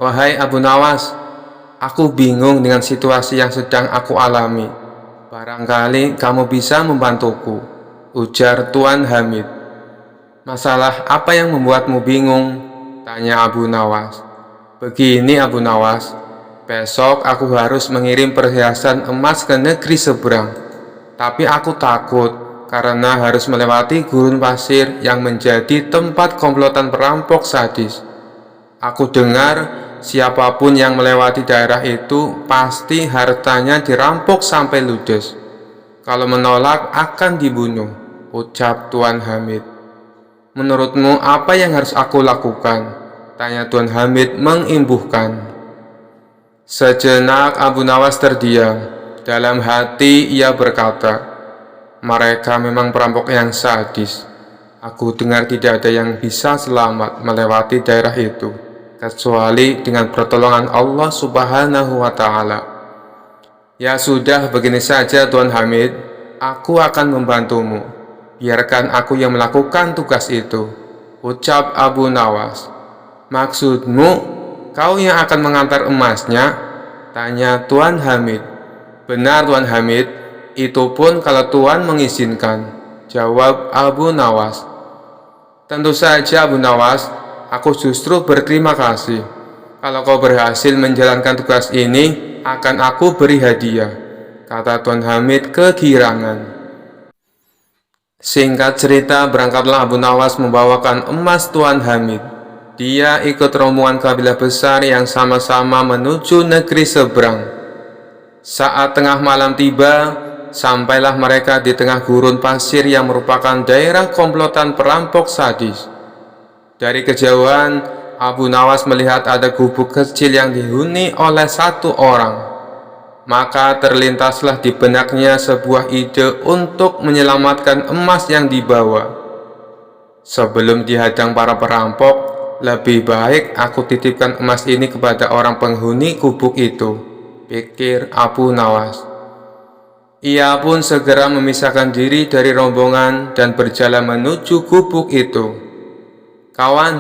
"Wahai Abu Nawas, aku bingung dengan situasi yang sedang aku alami. Barangkali kamu bisa membantuku," ujar Tuan Hamid. "Masalah apa yang membuatmu bingung?" tanya Abu Nawas. "Begini Abu Nawas, besok aku harus mengirim perhiasan emas ke negeri seberang. Tapi aku takut karena harus melewati gurun pasir yang menjadi tempat komplotan perampok sadis. Aku dengar siapapun yang melewati daerah itu pasti hartanya dirampok sampai ludes. Kalau menolak akan dibunuh," ucap Tuan Hamid. "Menurutmu apa yang harus aku lakukan?" Tanya Tuan Hamid mengimbuhkan. Sejenak Abu Nawas terdiam. Dalam hati ia berkata, mereka memang perampok yang sadis. Aku dengar tidak ada yang bisa selamat melewati daerah itu, kecuali dengan pertolongan Allah Subhanahu wa Ta'ala. Ya sudah, begini saja Tuan Hamid, aku akan membantumu. Biarkan aku yang melakukan tugas itu, ucap Abu Nawas. Maksudmu, kau yang akan mengantar emasnya? Tanya Tuan Hamid. Benar Tuan Hamid, itu pun kalau Tuan mengizinkan, jawab Abu Nawas. Tentu saja Abu Nawas, aku justru berterima kasih. Kalau kau berhasil menjalankan tugas ini, akan aku beri hadiah, kata Tuan Hamid kegirangan. Singkat cerita, berangkatlah Abu Nawas membawakan emas Tuan Hamid. Dia ikut rombongan kabilah besar yang sama-sama menuju negeri seberang. Saat tengah malam tiba, sampailah mereka di tengah gurun pasir yang merupakan daerah komplotan perampok sadis. Dari kejauhan, Abu Nawas melihat ada gubuk kecil yang dihuni oleh satu orang. Maka terlintaslah di benaknya sebuah ide untuk menyelamatkan emas yang dibawa. Sebelum dihadang para perampok, lebih baik aku titipkan emas ini kepada orang penghuni gubuk itu, pikir Abu Nawas. Ia pun segera memisahkan diri dari rombongan dan berjalan menuju gubuk itu. Kawan,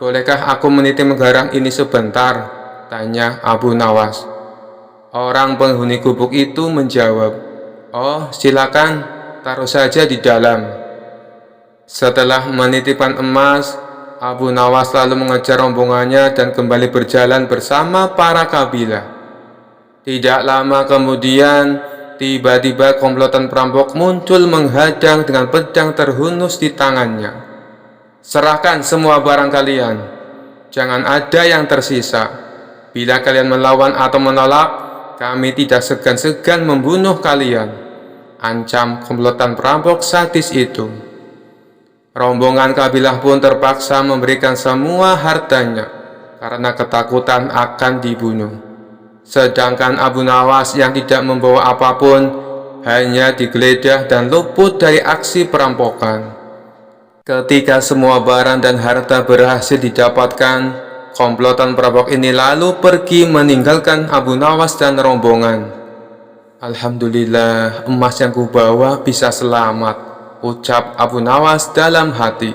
bolehkah aku menitip garang ini sebentar? Tanya Abu Nawas. Orang penghuni gubuk itu menjawab, oh silakan, taruh saja di dalam. Setelah menitipkan emas, Abu Nawas lalu mengejar rombongannya dan kembali berjalan bersama para kabilah. Tidak lama kemudian, tiba-tiba komplotan perampok muncul menghadang dengan pedang terhunus di tangannya. Serahkan semua barang kalian, jangan ada yang tersisa. Bila kalian melawan atau menolak, kami tidak segan-segan membunuh kalian, ancam komplotan perampok sadis itu. Rombongan kabilah pun terpaksa memberikan semua hartanya karena ketakutan akan dibunuh. Sedangkan Abu Nawas yang tidak membawa apapun hanya digeledah dan luput dari aksi perampokan. Ketika semua barang dan harta berhasil didapatkan, komplotan perampok ini lalu pergi meninggalkan Abu Nawas dan rombongan. Alhamdulillah, emas yang kubawa bisa selamat, ucap Abu Nawas dalam hati.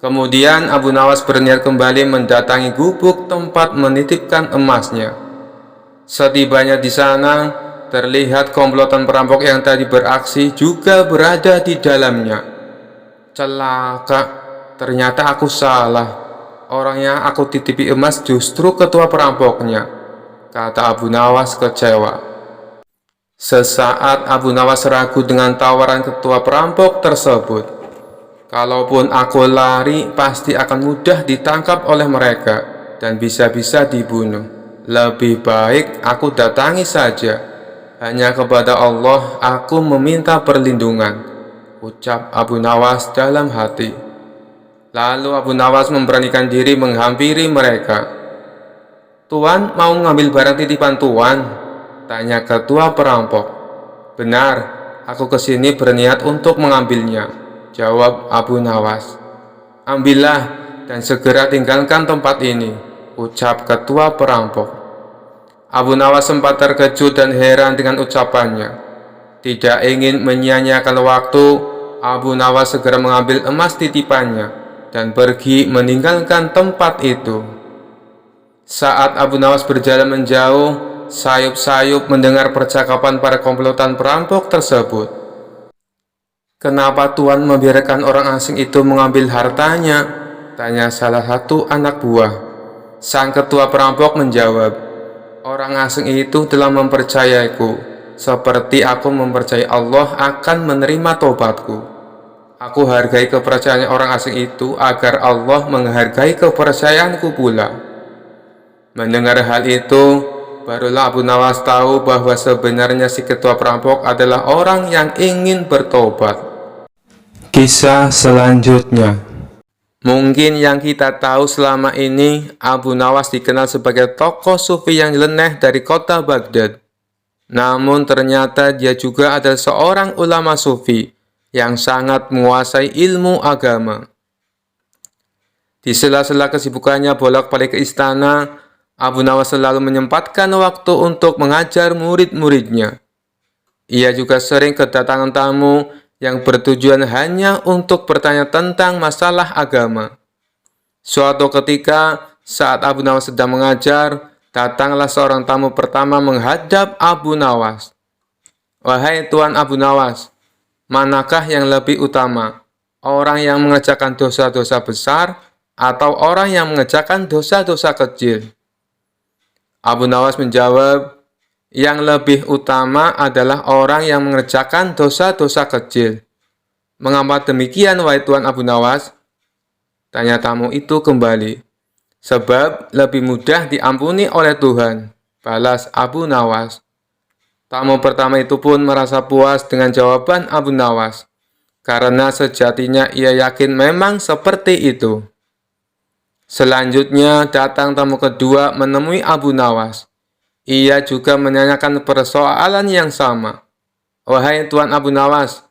Kemudian Abu Nawas berniat kembali mendatangi gubuk tempat menitipkan emasnya. Setibanya di sana, terlihat komplotan perampok yang tadi beraksi juga berada di dalamnya. Celaka, ternyata aku salah. Orang yang aku titipi emas justru ketua perampoknya, kata Abu Nawas kecewa. Sesaat Abu Nawas ragu dengan tawaran ketua perampok tersebut. Kalaupun aku lari, pasti akan mudah ditangkap oleh mereka dan bisa-bisa dibunuh. Lebih baik aku datangi saja. Hanya kepada Allah aku meminta perlindungan, ucap Abu Nawas dalam hati. Lalu Abu Nawas memberanikan diri menghampiri mereka. Tuan mau ngambil barang titipan Tuan? Tanya ketua perampok. Benar, aku kesini berniat untuk mengambilnya, jawab Abu Nawas. Ambillah dan segera tinggalkan tempat ini, ucap ketua perampok. Abu Nawas sempat terkejut dan heran dengan ucapannya. Tidak ingin menyia-nyiakan waktu, Abu Nawas segera mengambil emas titipannya dan pergi meninggalkan tempat itu. Saat Abu Nawas berjalan menjauh, sayup-sayup mendengar percakapan para komplotan perampok tersebut. Kenapa Tuan membiarkan orang asing itu mengambil hartanya? Tanya salah satu anak buah. Sang ketua perampok menjawab, orang asing itu telah mempercayaiku, seperti aku mempercayai Allah akan menerima tobatku. Aku hargai kepercayaan orang asing itu agar Allah menghargai kepercayaanku pula. Mendengar hal itu, barulah Abu Nawas tahu bahwa sebenarnya si ketua perampok adalah orang yang ingin bertobat. Kisah selanjutnya. Mungkin yang kita tahu selama ini, Abu Nawas dikenal sebagai tokoh sufi yang nyeleneh dari kota Baghdad. Namun ternyata dia juga adalah seorang ulama sufi yang sangat menguasai ilmu agama. Di sela-sela kesibukannya bolak-balik ke istana, Abu Nawas selalu menyempatkan waktu untuk mengajar murid-muridnya. Ia juga sering kedatangan tamu yang bertujuan hanya untuk bertanya tentang masalah agama. Suatu ketika, saat Abu Nawas sedang mengajar, datanglah seorang tamu pertama menghadap Abu Nawas. "Wahai Tuan Abu Nawas, manakah yang lebih utama? Orang yang mengerjakan dosa-dosa besar atau orang yang mengerjakan dosa-dosa kecil?" Abu Nawas menjawab, "Yang lebih utama adalah orang yang mengerjakan dosa-dosa kecil." "Mengapa demikian, wahai Tuan Abu Nawas?" tanya tamu itu kembali. "Sebab lebih mudah diampuni oleh Tuhan," balas Abu Nawas. Tamu pertama itu pun merasa puas dengan jawaban Abu Nawas, karena sejatinya ia yakin memang seperti itu. Selanjutnya datang tamu kedua menemui Abu Nawas. Ia juga menanyakan persoalan yang sama. "Wahai Tuan Abu Nawas,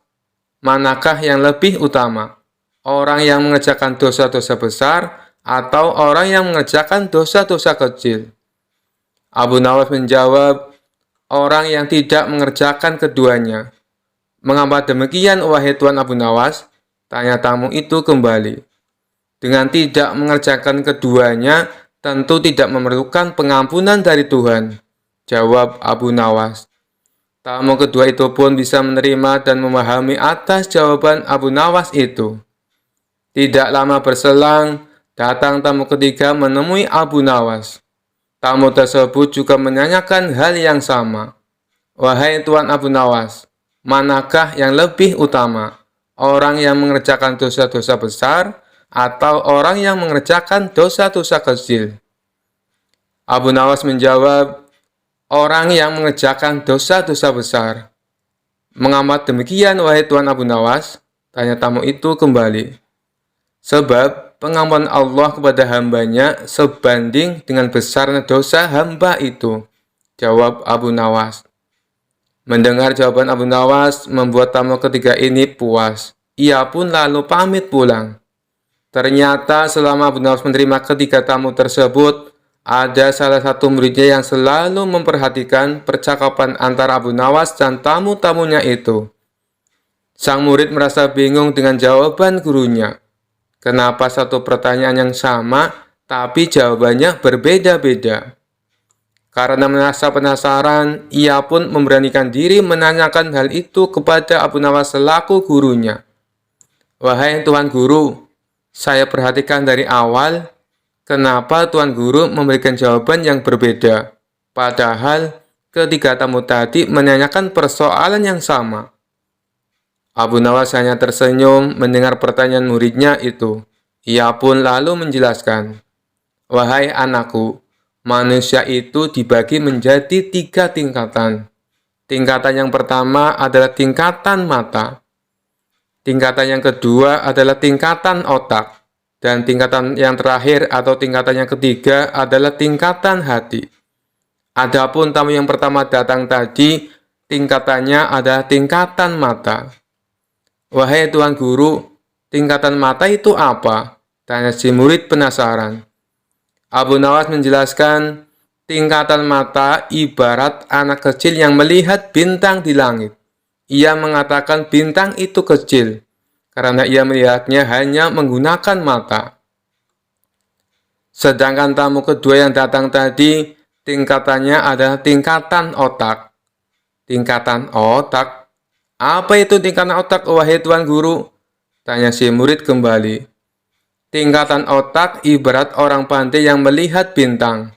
manakah yang lebih utama? Orang yang mengerjakan dosa-dosa besar atau orang yang mengerjakan dosa-dosa kecil?" Abu Nawas menjawab, "Orang yang tidak mengerjakan keduanya." "Mengapa demikian, wahai Tuan Abu Nawas?" tanya tamu itu kembali. "Dengan tidak mengerjakan keduanya, tentu tidak memerlukan pengampunan dari Tuhan," jawab Abu Nawas. Tamu kedua itu pun bisa menerima dan memahami atas jawaban Abu Nawas itu. Tidak lama berselang, datang tamu ketiga menemui Abu Nawas. Tamu tersebut juga menanyakan hal yang sama. "Wahai Tuan Abu Nawas, manakah yang lebih utama? Orang yang mengerjakan dosa-dosa besar atau orang yang mengerjakan dosa-dosa kecil?" Abu Nawas menjawab, "Orang yang mengerjakan dosa-dosa besar." "Mengapa demikian, wahai Tuan Abu Nawas?" tanya tamu itu kembali. "Sebab pengampunan Allah kepada hambanya sebanding dengan besarnya dosa hamba itu," jawab Abu Nawas. Mendengar jawaban Abu Nawas membuat tamu ketiga ini puas. Ia pun lalu pamit pulang. Ternyata selama Abu Nawas menerima ketiga tamu tersebut, ada salah satu muridnya yang selalu memperhatikan percakapan antara Abu Nawas dan tamu-tamunya itu. Sang murid merasa bingung dengan jawaban gurunya. Kenapa satu pertanyaan yang sama, tapi jawabannya berbeda-beda? Karena merasa penasaran, ia pun memberanikan diri menanyakan hal itu kepada Abu Nawas selaku gurunya. "Wahai Tuan Guru, saya perhatikan dari awal, kenapa Tuan Guru memberikan jawaban yang berbeda, padahal ketiga tamu tadi menanyakan persoalan yang sama?" Abu Nawas hanya tersenyum mendengar pertanyaan muridnya itu. Ia pun lalu menjelaskan, "Wahai anakku, manusia itu dibagi menjadi 3 tingkatan. Tingkatan yang pertama adalah tingkatan mata. Tingkatan yang kedua adalah tingkatan otak. Dan tingkatan yang terakhir atau tingkatan yang ketiga adalah tingkatan hati. Adapun tamu yang pertama datang tadi, tingkatannya adalah tingkatan mata." "Wahai Tuan Guru, tingkatan mata itu apa?" tanya si murid penasaran. Abu Nawas menjelaskan, tingkatan mata ibarat anak kecil yang melihat bintang di langit. Ia mengatakan bintang itu kecil, karena ia melihatnya hanya menggunakan mata. Sedangkan tamu kedua yang datang tadi, tingkatannya adalah tingkatan otak. "Tingkatan otak? Apa itu tingkatan otak, wahai Tuan Guru?" tanya si murid kembali. "Tingkatan otak ibarat orang pandai yang melihat bintang.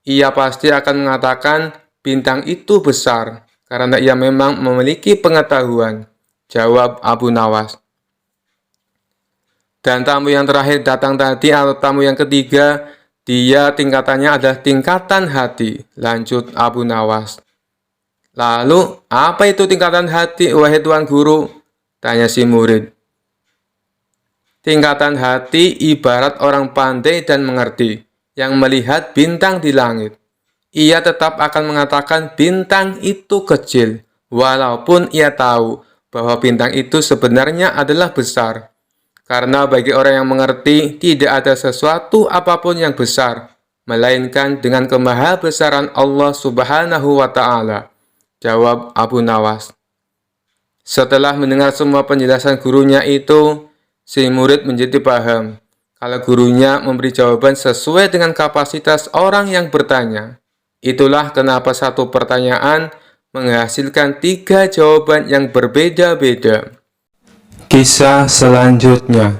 Ia pasti akan mengatakan bintang itu besar, karena ia memang memiliki pengetahuan," jawab Abu Nawas. Dan tamu yang terakhir datang tadi atau tamu yang ketiga, dia tingkatannya adalah tingkatan hati, lanjut Abu Nawas. "Lalu, apa itu tingkatan hati, wahai Tuan Guru?" tanya si murid. Tingkatan hati ibarat orang pandai dan mengerti yang melihat bintang di langit. Ia tetap akan mengatakan bintang itu kecil, walaupun ia tahu bahwa bintang itu sebenarnya adalah besar. Karena bagi orang yang mengerti, tidak ada sesuatu apapun yang besar, melainkan dengan kemahabesaran Allah Subhanahu wa Ta'ala. Jawab Abu Nawas. Setelah mendengar semua penjelasan gurunya itu, si murid menjadi paham kalau gurunya memberi jawaban sesuai dengan kapasitas orang yang bertanya. Itulah kenapa satu pertanyaan menghasilkan 3 jawaban yang berbeda-beda. Kisah selanjutnya.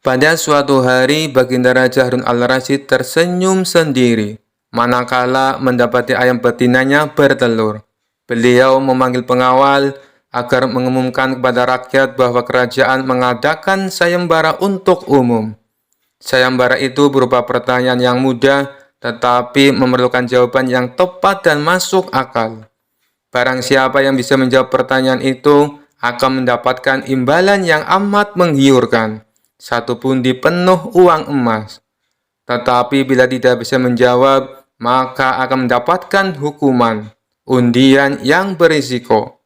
Pada suatu hari, Baginda Raja Harun al-Rasyid tersenyum sendiri manakala mendapati ayam betinanya bertelur. Beliau memanggil pengawal agar mengumumkan kepada rakyat bahwa kerajaan mengadakan sayembara untuk umum. Sayembara itu berupa pertanyaan yang mudah, tetapi memerlukan jawaban yang tepat dan masuk akal. Barang siapa yang bisa menjawab pertanyaan itu akan mendapatkan imbalan yang amat menggiurkan, 1 pundi penuh uang emas. Tetapi bila tidak bisa menjawab, maka akan mendapatkan hukuman, undian yang berisiko.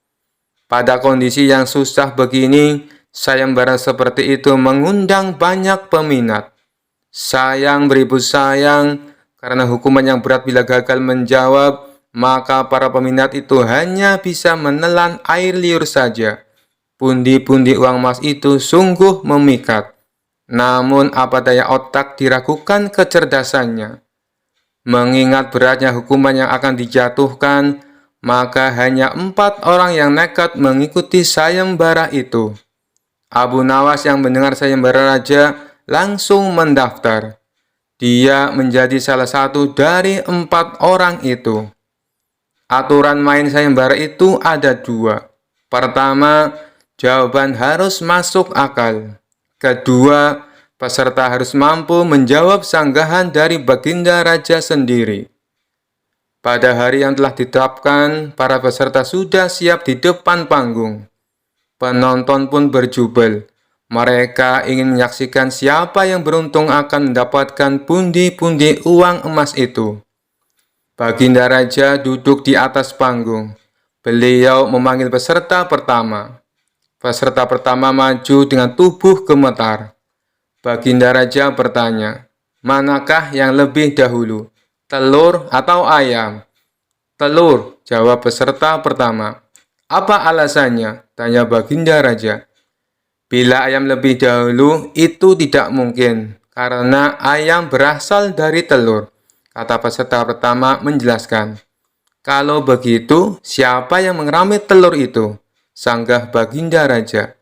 Pada kondisi yang susah begini, sayembara seperti itu mengundang banyak peminat. Sayang beribu sayang, karena hukuman yang berat bila gagal menjawab, maka para peminat itu hanya bisa menelan air liur saja. Pundi-pundi uang emas itu sungguh memikat. Namun apa daya otak diragukan kecerdasannya. Mengingat beratnya hukuman yang akan dijatuhkan, maka hanya 4 orang yang nekat mengikuti sayembara itu. Abu Nawas yang mendengar sayembara raja langsung mendaftar. Dia menjadi salah satu dari 4 orang itu. Aturan main sayembara itu ada 2. Pertama, jawaban harus masuk akal. Kedua, peserta harus mampu menjawab sanggahan dari Baginda Raja sendiri. Pada hari yang telah ditetapkan, para peserta sudah siap di depan panggung. Penonton pun berjubel. Mereka ingin menyaksikan siapa yang beruntung akan mendapatkan pundi-pundi uang emas itu. Baginda Raja duduk di atas panggung. Beliau memanggil peserta pertama. Peserta pertama maju dengan tubuh gemetar. Baginda Raja bertanya, manakah yang lebih dahulu, telur atau ayam? Telur, jawab peserta pertama. Apa alasannya? Tanya Baginda Raja. Bila ayam lebih dahulu, itu tidak mungkin, karena ayam berasal dari telur, kata peserta pertama menjelaskan. Kalau begitu, siapa yang mengeramit telur itu? Sanggah Baginda Raja.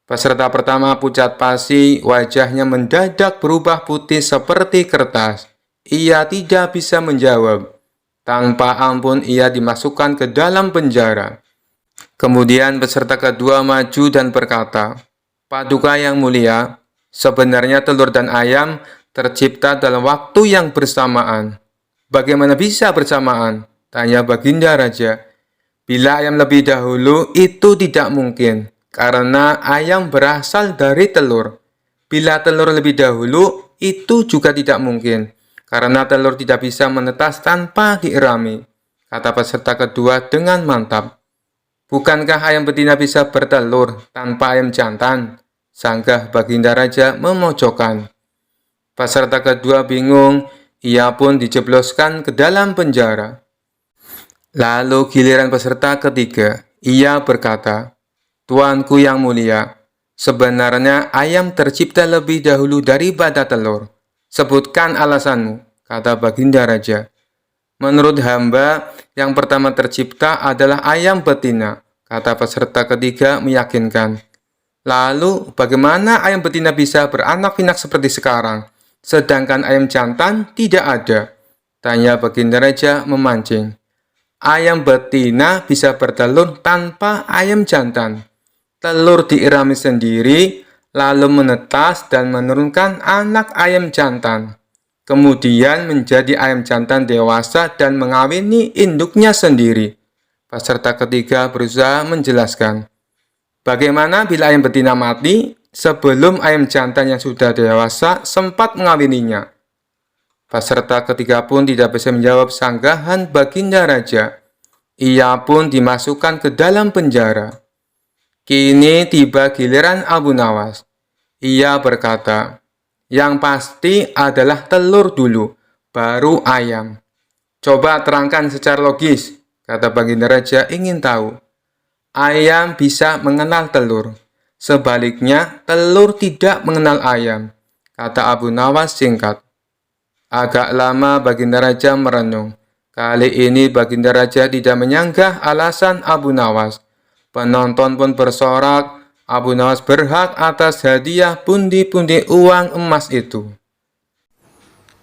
Peserta pertama pucat pasi, wajahnya mendadak berubah putih seperti kertas. Ia tidak bisa menjawab. Tanpa ampun ia dimasukkan ke dalam penjara. Kemudian peserta kedua maju dan berkata, Paduka yang mulia, sebenarnya telur dan ayam tercipta dalam waktu yang bersamaan. Bagaimana bisa bersamaan? Tanya Baginda Raja. Bila ayam lebih dahulu, itu tidak mungkin, karena ayam berasal dari telur. Bila telur lebih dahulu, itu juga tidak mungkin, karena telur tidak bisa menetas tanpa dierami, kata peserta kedua dengan mantap. Bukankah ayam betina bisa bertelur tanpa ayam jantan? Sanggah Baginda Raja memojokkan. Peserta kedua bingung, ia pun dijebloskan ke dalam penjara. Lalu giliran peserta ketiga, ia berkata, Tuanku yang mulia, sebenarnya ayam tercipta lebih dahulu daripada telur. Sebutkan alasanmu, kata Baginda Raja. Menurut hamba, yang pertama tercipta adalah ayam betina, kata peserta ketiga meyakinkan. Lalu, bagaimana ayam betina bisa beranak pinak seperti sekarang, sedangkan ayam jantan tidak ada? Tanya Baginda Raja memancing. Ayam betina bisa bertelur tanpa ayam jantan. Telur diirami sendiri, lalu menetas dan menurunkan anak ayam jantan. Kemudian menjadi ayam jantan dewasa dan mengawini induknya sendiri. Peserta ketiga berusaha menjelaskan. Bagaimana bila ayam betina mati? sebelum ayam jantan yang sudah dewasa sempat mengawininya. Peserta ketiga pun tidak bisa menjawab sanggahan Baginda Raja. Ia pun dimasukkan ke dalam penjara. Kini tiba giliran Abu Nawas. Ia berkata, "Yang pasti adalah telur dulu, baru ayam." "Coba terangkan secara logis," kata Baginda Raja ingin tahu. "Ayam bisa mengenal telur. Sebaliknya, telur tidak mengenal ayam," kata Abu Nawas singkat. Agak lama Baginda Raja merenung. Kali ini Baginda Raja tidak menyanggah alasan Abu Nawas. Penonton pun bersorak, Abu Nawas berhak atas hadiah pundi-pundi uang emas itu.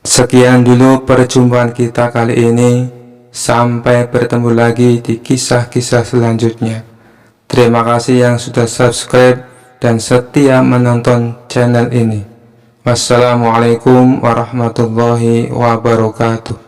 Sekian dulu perjumpaan kita kali ini. Sampai bertemu lagi di kisah-kisah selanjutnya. Terima kasih yang sudah subscribe dan setia menonton channel ini. Wassalamualaikum warahmatullahi wabarakatuh.